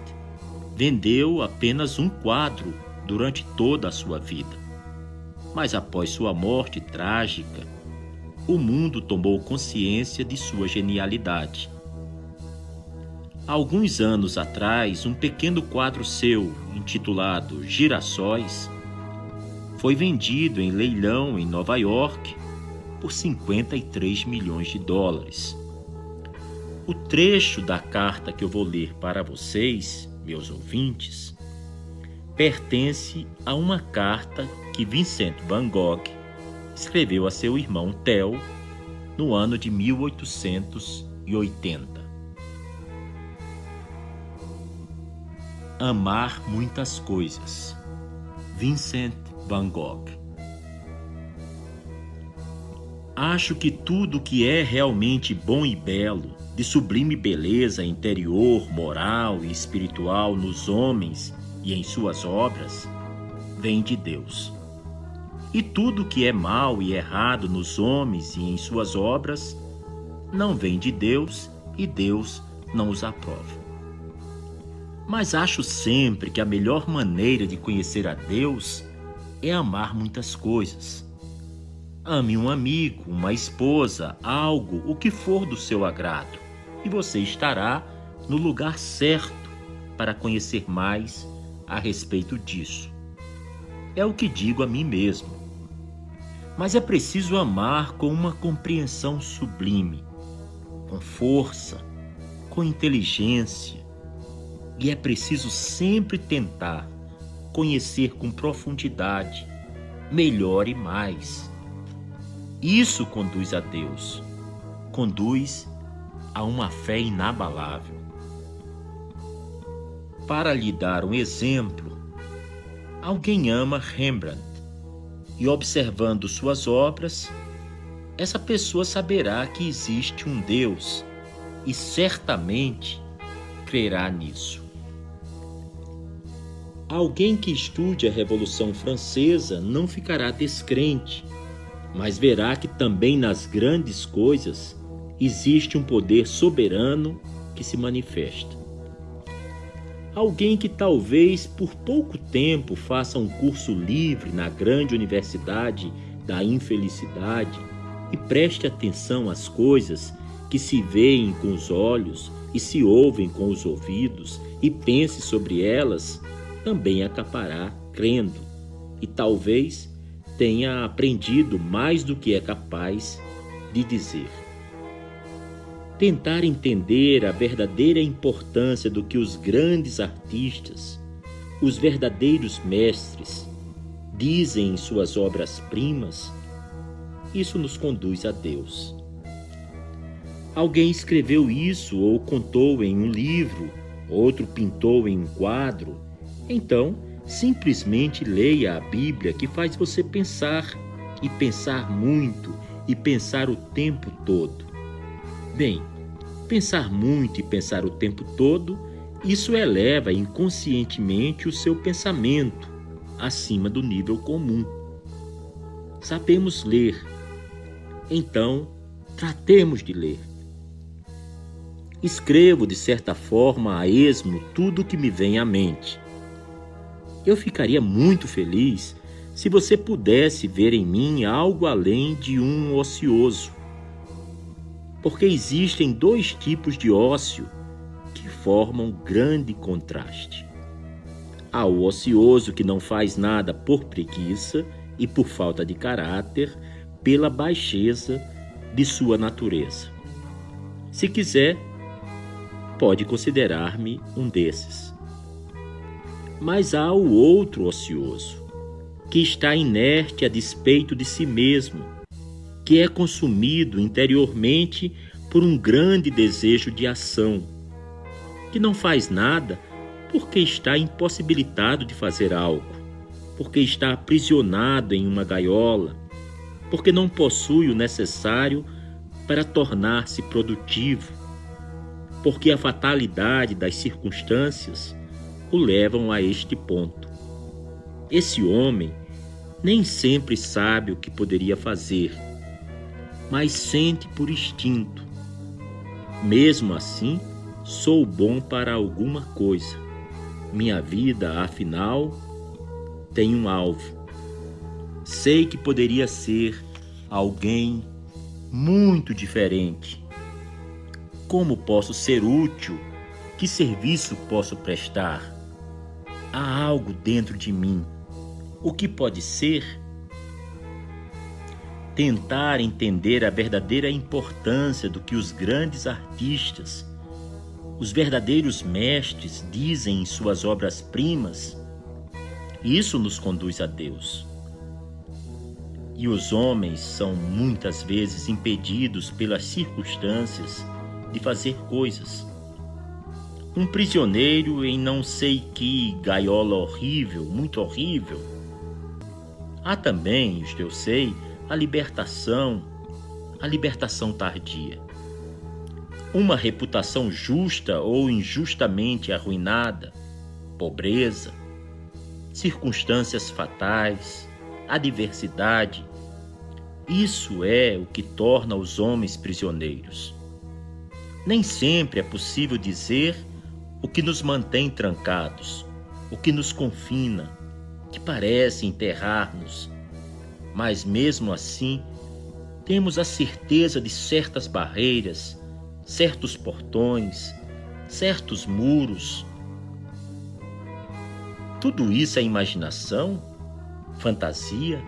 Speaker 2: vendeu apenas um quadro durante toda a sua vida, mas após sua morte trágica, o mundo tomou consciência de sua genialidade. Alguns anos atrás, um pequeno quadro seu, intitulado Girassóis, foi vendido em leilão em Nova York por 53 milhões de dólares. O trecho da carta que eu vou ler para vocês, meus ouvintes, pertence a uma carta que Vincent van Gogh escreveu a seu irmão Theo no ano de 1880. Amar muitas coisas. Vincent van Gogh. Acho que tudo que é realmente bom e belo, de sublime beleza interior, moral e espiritual nos homens e em suas obras, vem de Deus. E tudo que é mal e errado nos homens e em suas obras, não vem de Deus e Deus não os aprova. Mas acho sempre que a melhor maneira de conhecer a Deus é amar muitas coisas. Ame um amigo, uma esposa, algo, o que for do seu agrado, e você estará no lugar certo para conhecer mais a respeito disso. É o que digo a mim mesmo. Mas é preciso amar com uma compreensão sublime, com força, com inteligência, e é preciso sempre tentar conhecer com profundidade, melhor e mais. Isso conduz a Deus, conduz a uma fé inabalável. Para lhe dar um exemplo, alguém ama Rembrandt e, observando suas obras, essa pessoa saberá que existe um Deus e certamente crerá nisso. Alguém que estude a Revolução Francesa não ficará descrente, mas verá que também nas grandes coisas existe um poder soberano que se manifesta. Alguém que talvez por pouco tempo faça um curso livre na grande universidade da infelicidade e preste atenção às coisas que se veem com os olhos e se ouvem com os ouvidos e pense sobre elas, também acabará crendo e talvez tenha aprendido mais do que é capaz de dizer. Tentar entender a verdadeira importância do que os grandes artistas, os verdadeiros mestres, dizem em suas obras-primas, isso nos conduz a Deus. Alguém escreveu isso ou contou em um livro, outro pintou em um quadro. Então, simplesmente leia a Bíblia, que faz você pensar, e pensar muito, e pensar o tempo todo. Bem, pensar muito e pensar o tempo todo, isso eleva inconscientemente o seu pensamento acima do nível comum. Sabemos ler, então tratemos de ler. Escrevo de certa forma a esmo tudo o que me vem à mente. Eu ficaria muito feliz se você pudesse ver em mim algo além de um ocioso. Porque existem dois tipos de ócio que formam grande contraste. Há o ocioso que não faz nada por preguiça e por falta de caráter, pela baixeza de sua natureza. Se quiser, pode considerar-me um desses. Mas há o outro ocioso, que está inerte a despeito de si mesmo, que é consumido interiormente por um grande desejo de ação, que não faz nada porque está impossibilitado de fazer algo, porque está aprisionado em uma gaiola, porque não possui o necessário para tornar-se produtivo, porque a fatalidade das circunstâncias o levam a este ponto. Esse homem nem sempre sabe o que poderia fazer, mas sente por instinto. Mesmo assim, sou bom para alguma coisa. Minha vida, afinal, tem um alvo. Sei que poderia ser alguém muito diferente. Como posso ser útil? Que serviço posso prestar? Há algo dentro de mim. O que pode ser? Tentar entender a verdadeira importância do que os grandes artistas, os verdadeiros mestres dizem em suas obras-primas, isso nos conduz a Deus. E os homens são muitas vezes impedidos pelas circunstâncias de fazer coisas. Um prisioneiro em não sei que gaiola horrível, muito horrível. Há também, isto eu sei, a libertação tardia. Uma reputação justa ou injustamente arruinada, pobreza, circunstâncias fatais, adversidade. Isso é o que torna os homens prisioneiros. Nem sempre é possível dizer o que nos mantém trancados, o que nos confina, que parece enterrar-nos. Mas mesmo assim, temos a certeza de certas barreiras, certos portões, certos muros. Tudo isso é imaginação? Fantasia?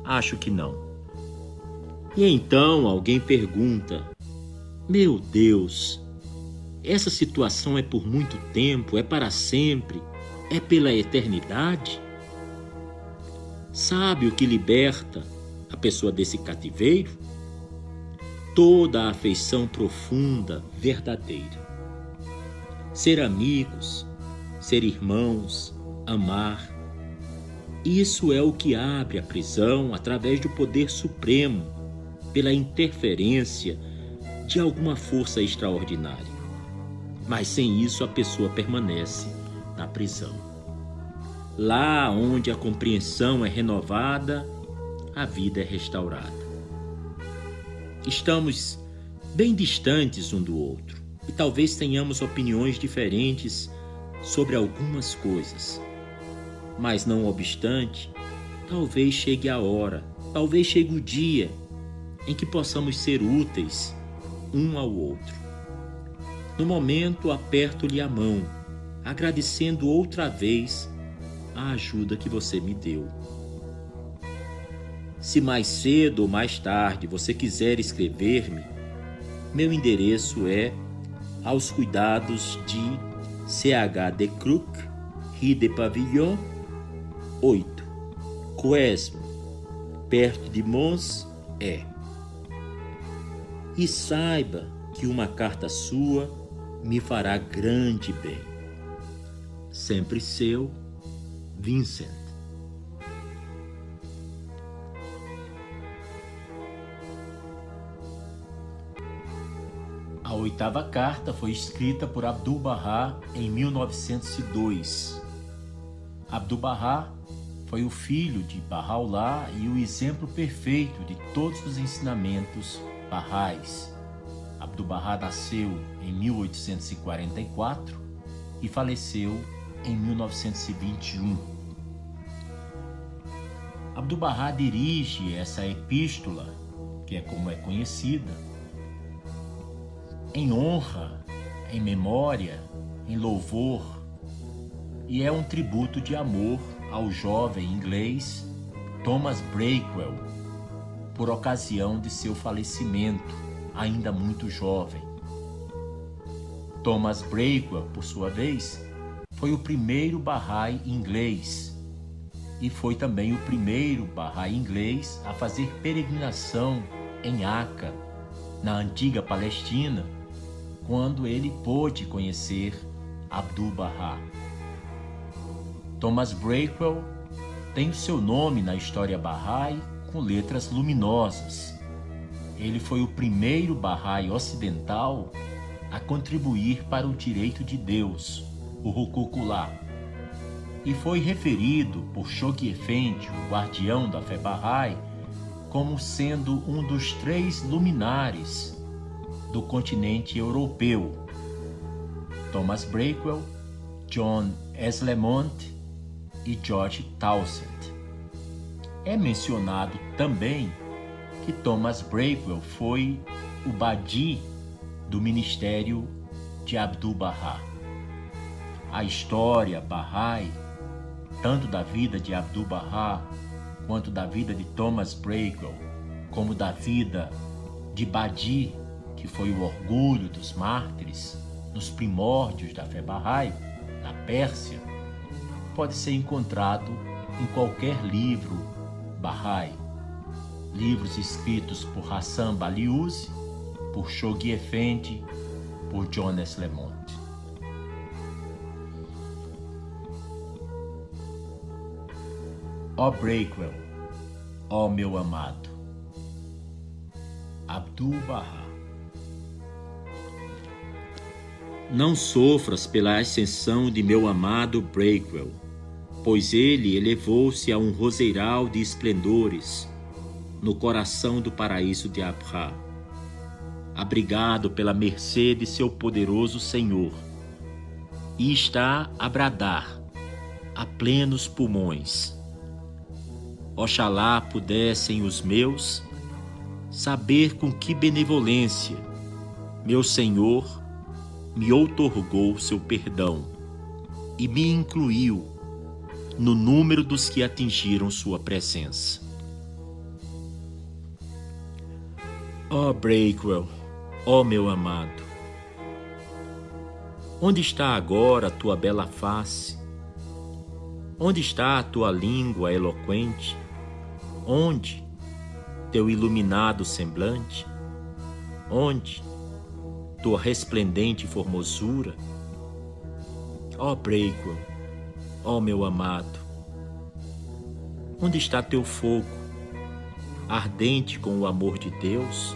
Speaker 2: Acho que não. E então alguém pergunta: meu Deus, essa situação é por muito tempo, é para sempre, é pela eternidade? Sabe o que liberta a pessoa desse cativeiro? Toda a afeição profunda, verdadeira. Ser amigos, ser irmãos, amar. Isso é o que abre a prisão através do poder supremo, pela interferência de alguma força extraordinária. Mas sem isso a pessoa permanece na prisão. Lá onde a compreensão é renovada, a vida é restaurada. Estamos bem distantes um do outro e talvez tenhamos opiniões diferentes sobre algumas coisas. Mas não obstante, talvez chegue a hora, talvez chegue o dia em que possamos ser úteis um ao outro. No momento, aperto-lhe a mão, agradecendo outra vez a ajuda que você me deu. Se mais cedo ou mais tarde você quiser escrever-me, meu endereço é aos cuidados de CH de Croc, Rue de Pavillon, 8, Quesme, perto de Mons, E saiba que uma carta sua me fará grande bem. Sempre seu, Vincent. A 8ª carta foi escrita por Abdu'l-Bahá em 1902. Abdu'l-Bahá foi o filho de Bahá'u'lláh e o exemplo perfeito de todos os ensinamentos bahais. Abdu'l-Bahá nasceu em 1844 e faleceu em 1921. Abdu'l-Bahá dirige essa epístola, que é como é conhecida, em honra, em memória, em louvor, e é um tributo de amor ao jovem inglês Thomas Breakwell, por ocasião de seu falecimento, ainda muito jovem. Thomas Breakwell, por sua vez, foi o primeiro Bahá'í inglês e foi também o primeiro Bahá'í inglês a fazer peregrinação em Aca, na antiga Palestina, quando ele pôde conhecer Abdu'l-Bahá. Thomas Breakwell tem o seu nome na história Bahá'í com letras luminosas. Ele foi o primeiro Bahá'í ocidental a contribuir para o direito de Deus, o Huquq'ullah, e foi referido por Shoghi Effendi, o guardião da fé Bahá'í, como sendo um dos 3 luminares do continente europeu: Thomas Breakwell, John Eslemont e George Townsend. É mencionado também que Thomas Breakwell foi o Badi do ministério de Abdu'l-Bahá. A história Bahá'í, tanto da vida de Abdu'l-Bahá, quanto da vida de Thomas Breakwell, como da vida de Badi, que foi o orgulho dos mártires nos primórdios da fé Bahá'í, na Pérsia, pode ser encontrado em qualquer livro Bahá'í. Livros escritos por Hassan Baliuzi, por Shoghi Effendi, por John Eslemont. Ó Breakwell, ó meu amado, Abdu'l-Bahá. Não sofras pela ascensão de meu amado Breakwell, pois ele elevou-se a um roseiral de esplendores no coração do paraíso de Abha, abrigado pela mercê de seu poderoso Senhor, e está a bradar a plenos pulmões. Oxalá pudessem os meus saber com que benevolência meu Senhor me outorgou seu perdão e me incluiu no número dos que atingiram sua presença. Ó Breakwell, ó meu amado, onde está agora a tua bela face? Onde está a tua língua eloquente? Onde? teu iluminado semblante? Onde tua resplendente formosura? Ó Breakwell, ó meu amado, onde está teu fogo, ardente com o amor de Deus?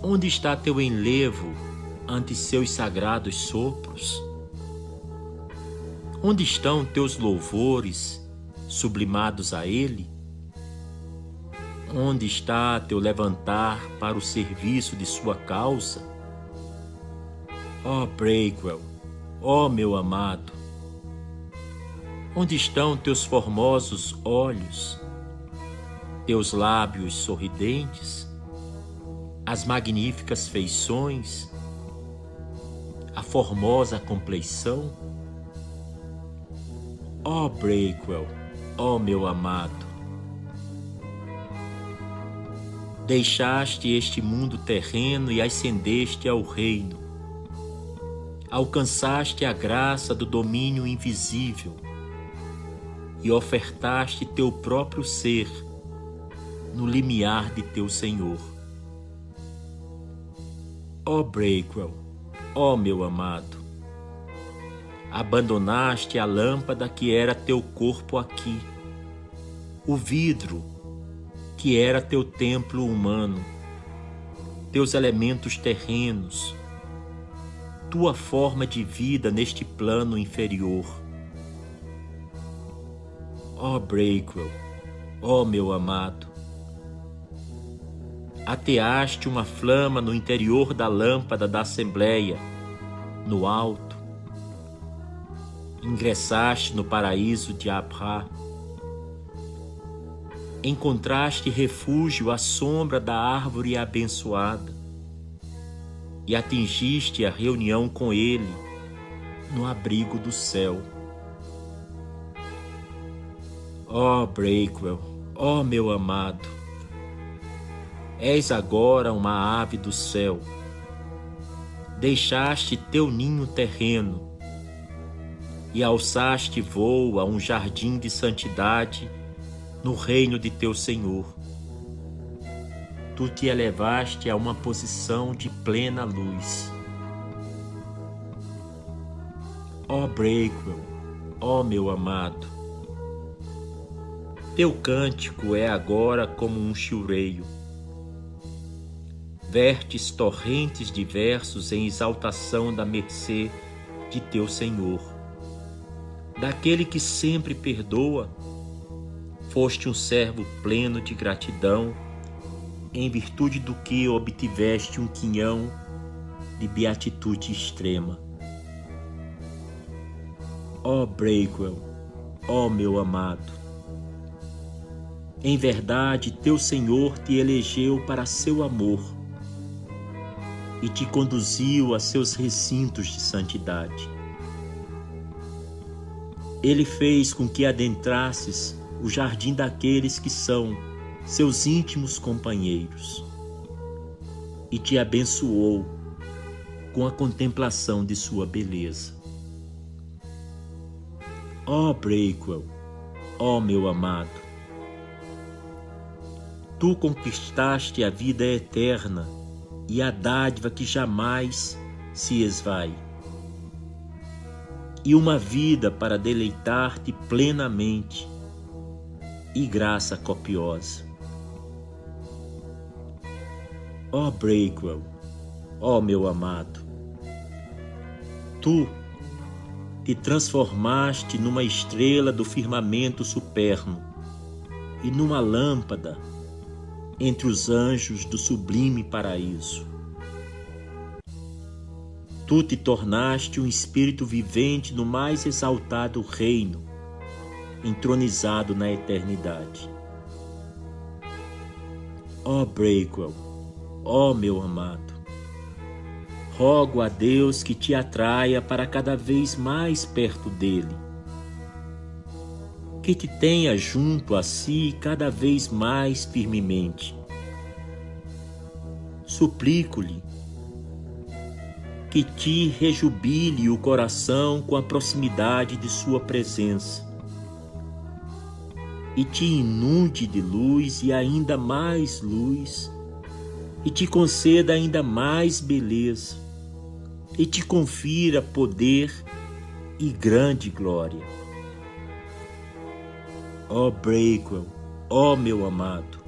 Speaker 2: Onde está teu enlevo ante seus sagrados sopros? Onde estão teus louvores sublimados a Ele? Onde está teu levantar para o serviço de sua causa? Ó Breakwell, ó meu amado, onde estão teus formosos olhos, teus lábios sorridentes, as magníficas feições, a formosa compleição? Ó Breakwell, ó meu amado, deixaste este mundo terreno e ascendeste ao reino. Alcançaste a graça do domínio invisível e ofertaste teu próprio ser no limiar de teu Senhor. Ó Breakwell, ó meu amado, abandonaste a lâmpada que era teu corpo aqui, o vidro que era teu templo humano, teus elementos terrenos, tua forma de vida neste plano inferior. Ó Breakwell, ó meu amado, ateaste uma flama no interior da lâmpada da Assembleia, no alto. Ingressaste no paraíso de Abra. Encontraste refúgio à sombra da árvore abençoada e atingiste a reunião com Ele no abrigo do céu. Ó Breakwell, ó meu amado, és agora uma ave do céu. Deixaste teu ninho terreno e alçaste voo a um jardim de santidade no reino de teu Senhor. Tu te elevaste a uma posição de plena luz. Ó Breakwell, ó meu amado, teu cântico é agora como um chilreio. Vertes torrentes diversos em exaltação da mercê de teu Senhor. Daquele que sempre perdoa, foste um servo pleno de gratidão, em virtude do que obtiveste um quinhão de beatitude extrema. Ó Breakwell, ó meu amado, em verdade teu Senhor te elegeu para seu amor e te conduziu a seus recintos de santidade. Ele fez com que adentrasses o jardim daqueles que são seus íntimos companheiros e te abençoou com a contemplação de sua beleza. Ó Breakwell, ó meu amado, tu conquistaste a vida eterna e a dádiva que jamais se esvai, e uma vida para deleitar-te plenamente e graça copiosa. Ó Breakwell, ó meu amado, tu te transformaste numa estrela do firmamento superno e numa lâmpada entre os anjos do sublime paraíso. Tu te tornaste um espírito vivente no mais exaltado reino, entronizado na eternidade. Ó Breakwell, ó meu amado, rogo a Deus que te atraia para cada vez mais perto dele, que te tenha junto a si cada vez mais firmemente. Suplico-lhe que te rejubile o coração com a proximidade de sua presença e te inunde de luz e ainda mais luz, e te conceda ainda mais beleza, e te confira poder e grande glória. Ó Breakwell, ó meu amado,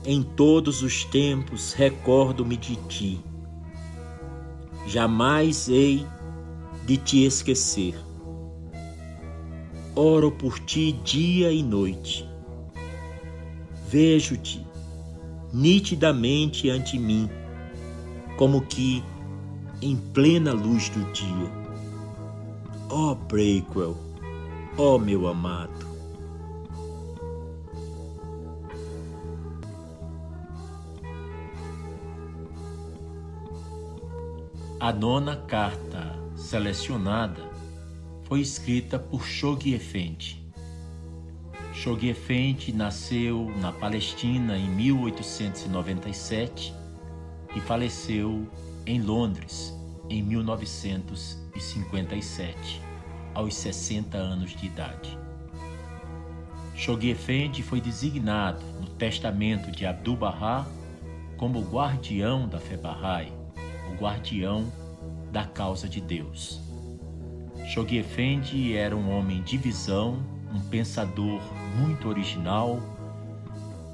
Speaker 2: em todos os tempos recordo-me de ti, jamais hei de te esquecer. Oro por ti dia e noite, vejo-te nitidamente ante mim, como que em plena luz do dia. Ó Breakwell, ó meu amado. A nona carta selecionada foi escrita por Shoghi Effendi. Shoghi Effendi nasceu na Palestina em 1897 e faleceu em Londres em 1957, aos 60 anos de idade. Shoghi Effendi foi designado no testamento de Abdu'l-Bahá como o guardião da fé Bahá'í, o guardião da causa de Deus. Shoghi Effendi era um homem de visão, um pensador muito original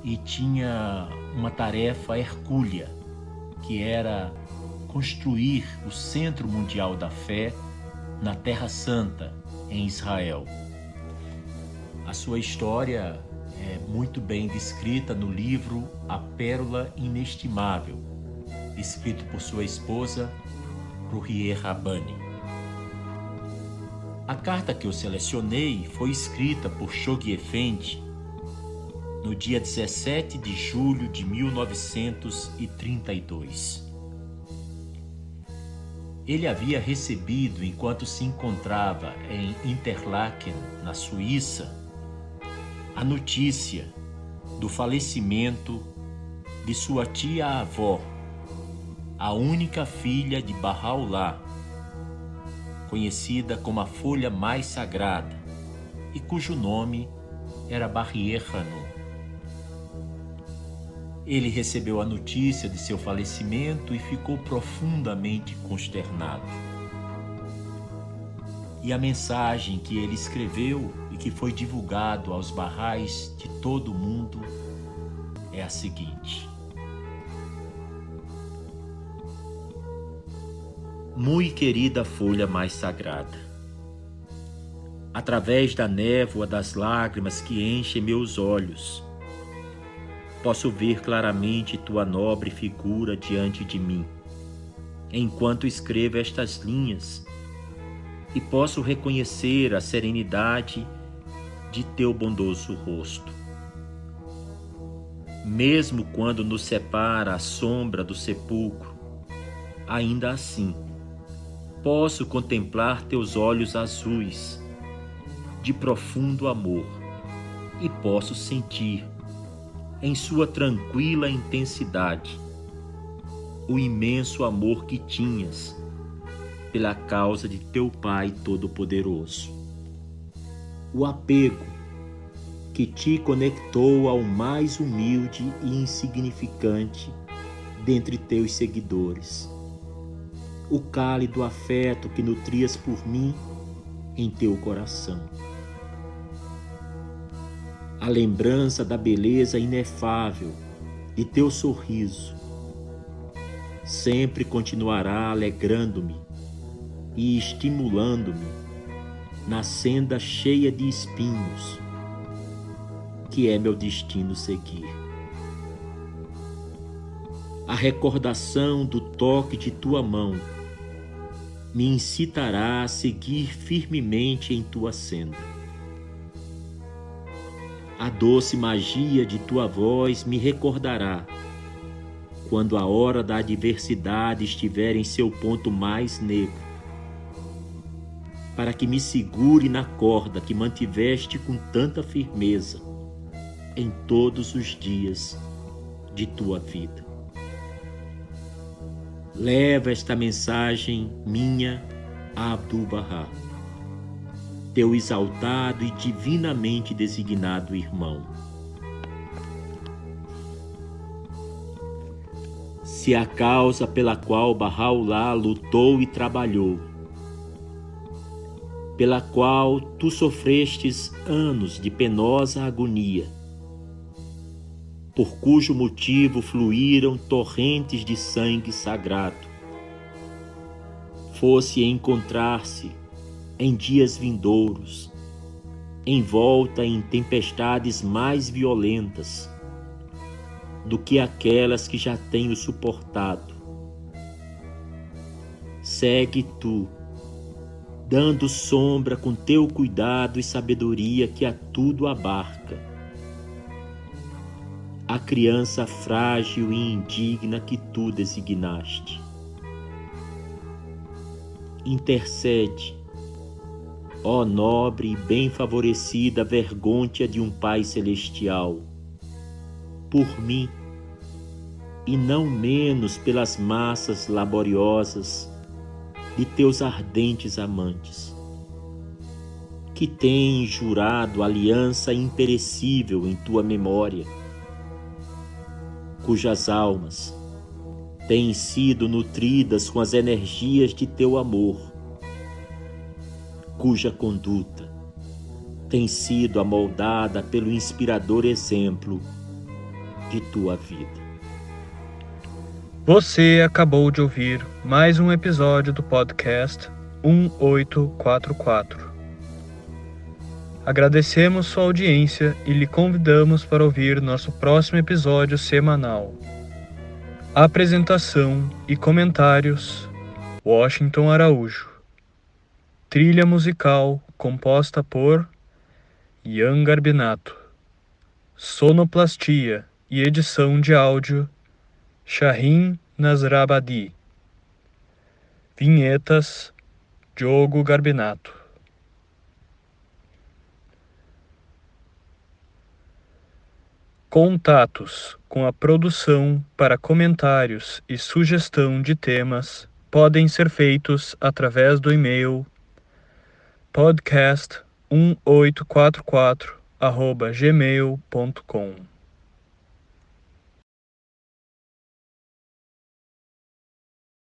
Speaker 2: e tinha uma tarefa hercúlea, que era construir o Centro Mundial da Fé na Terra Santa, em Israel. A sua história é muito bem descrita no livro A Pérola Inestimável, escrito por sua esposa, Ruhier Rabbani. A carta que eu selecionei foi escrita por Shoghi Effendi no dia 17 de julho de 1932. Ele havia recebido, enquanto se encontrava em Interlaken, na Suíça, a notícia do falecimento de sua tia-avó, a única filha de Baha'u'lláh, conhecida como a folha mais sagrada, e cujo nome era Bahier Hanum. Ele recebeu a notícia de seu falecimento e ficou profundamente consternado. E a mensagem que ele escreveu e que foi divulgado aos Bahá'ís de todo o mundo é a seguinte: Muito querida folha mais sagrada, através da névoa das lágrimas que enchem meus olhos, posso ver claramente tua nobre figura diante de mim, enquanto escrevo estas linhas, e posso reconhecer a serenidade de teu bondoso rosto. Mesmo quando nos separa a sombra do sepulcro, ainda assim, posso contemplar teus olhos azuis, de profundo amor, e posso sentir, em sua tranquila intensidade, o imenso amor que tinhas pela causa de teu Pai Todo-Poderoso. O apego que te conectou ao mais humilde e insignificante dentre teus seguidores. O cálido afeto que nutrias por mim em teu coração. A lembrança da beleza inefável de teu sorriso sempre continuará alegrando-me e estimulando-me na senda cheia de espinhos que é meu destino seguir. A recordação do toque de tua mão me incitará a seguir firmemente em tua senda. A doce magia de tua voz me recordará quando a hora da adversidade estiver em seu ponto mais negro, para que me segure na corda que mantiveste com tanta firmeza em todos os dias de tua vida. Leva esta mensagem minha a Abdu'l-Bahá. teu exaltado e divinamente designado irmão. Se a causa pela qual Bahá'u'lláh lutou e trabalhou, pela qual tu sofrestes anos de penosa agonia, por cujo motivo fluíram torrentes de sangue sagrado, fosse encontrar-se em dias vindouros, envolta em tempestades mais violentas do que aquelas que já tenho suportado, segue tu, dando sombra com teu cuidado e sabedoria que a tudo abarca, a criança frágil e indigna que tu designaste. Intercede, ó nobre e bem favorecida vergôntia de um Pai Celestial, por mim, e não menos pelas massas laboriosas de teus ardentes amantes, que têm jurado aliança imperecível em tua memória, cujas almas têm sido nutridas com as energias de teu amor, cuja conduta tem sido amoldada pelo inspirador exemplo de tua vida.
Speaker 1: Você acabou de ouvir mais um episódio do podcast 1844. Agradecemos sua audiência e lhe convidamos para ouvir nosso próximo episódio semanal. Apresentação e comentários: Washington Araújo. Trilha musical composta por Ian Garbinato. Sonoplastia e edição de áudio Shahin Nasrabadi. Vinhetas Diogo Garbinato. Contatos com a produção para comentários e sugestão de temas podem ser feitos através do e-mail podcast1844@gmail.com.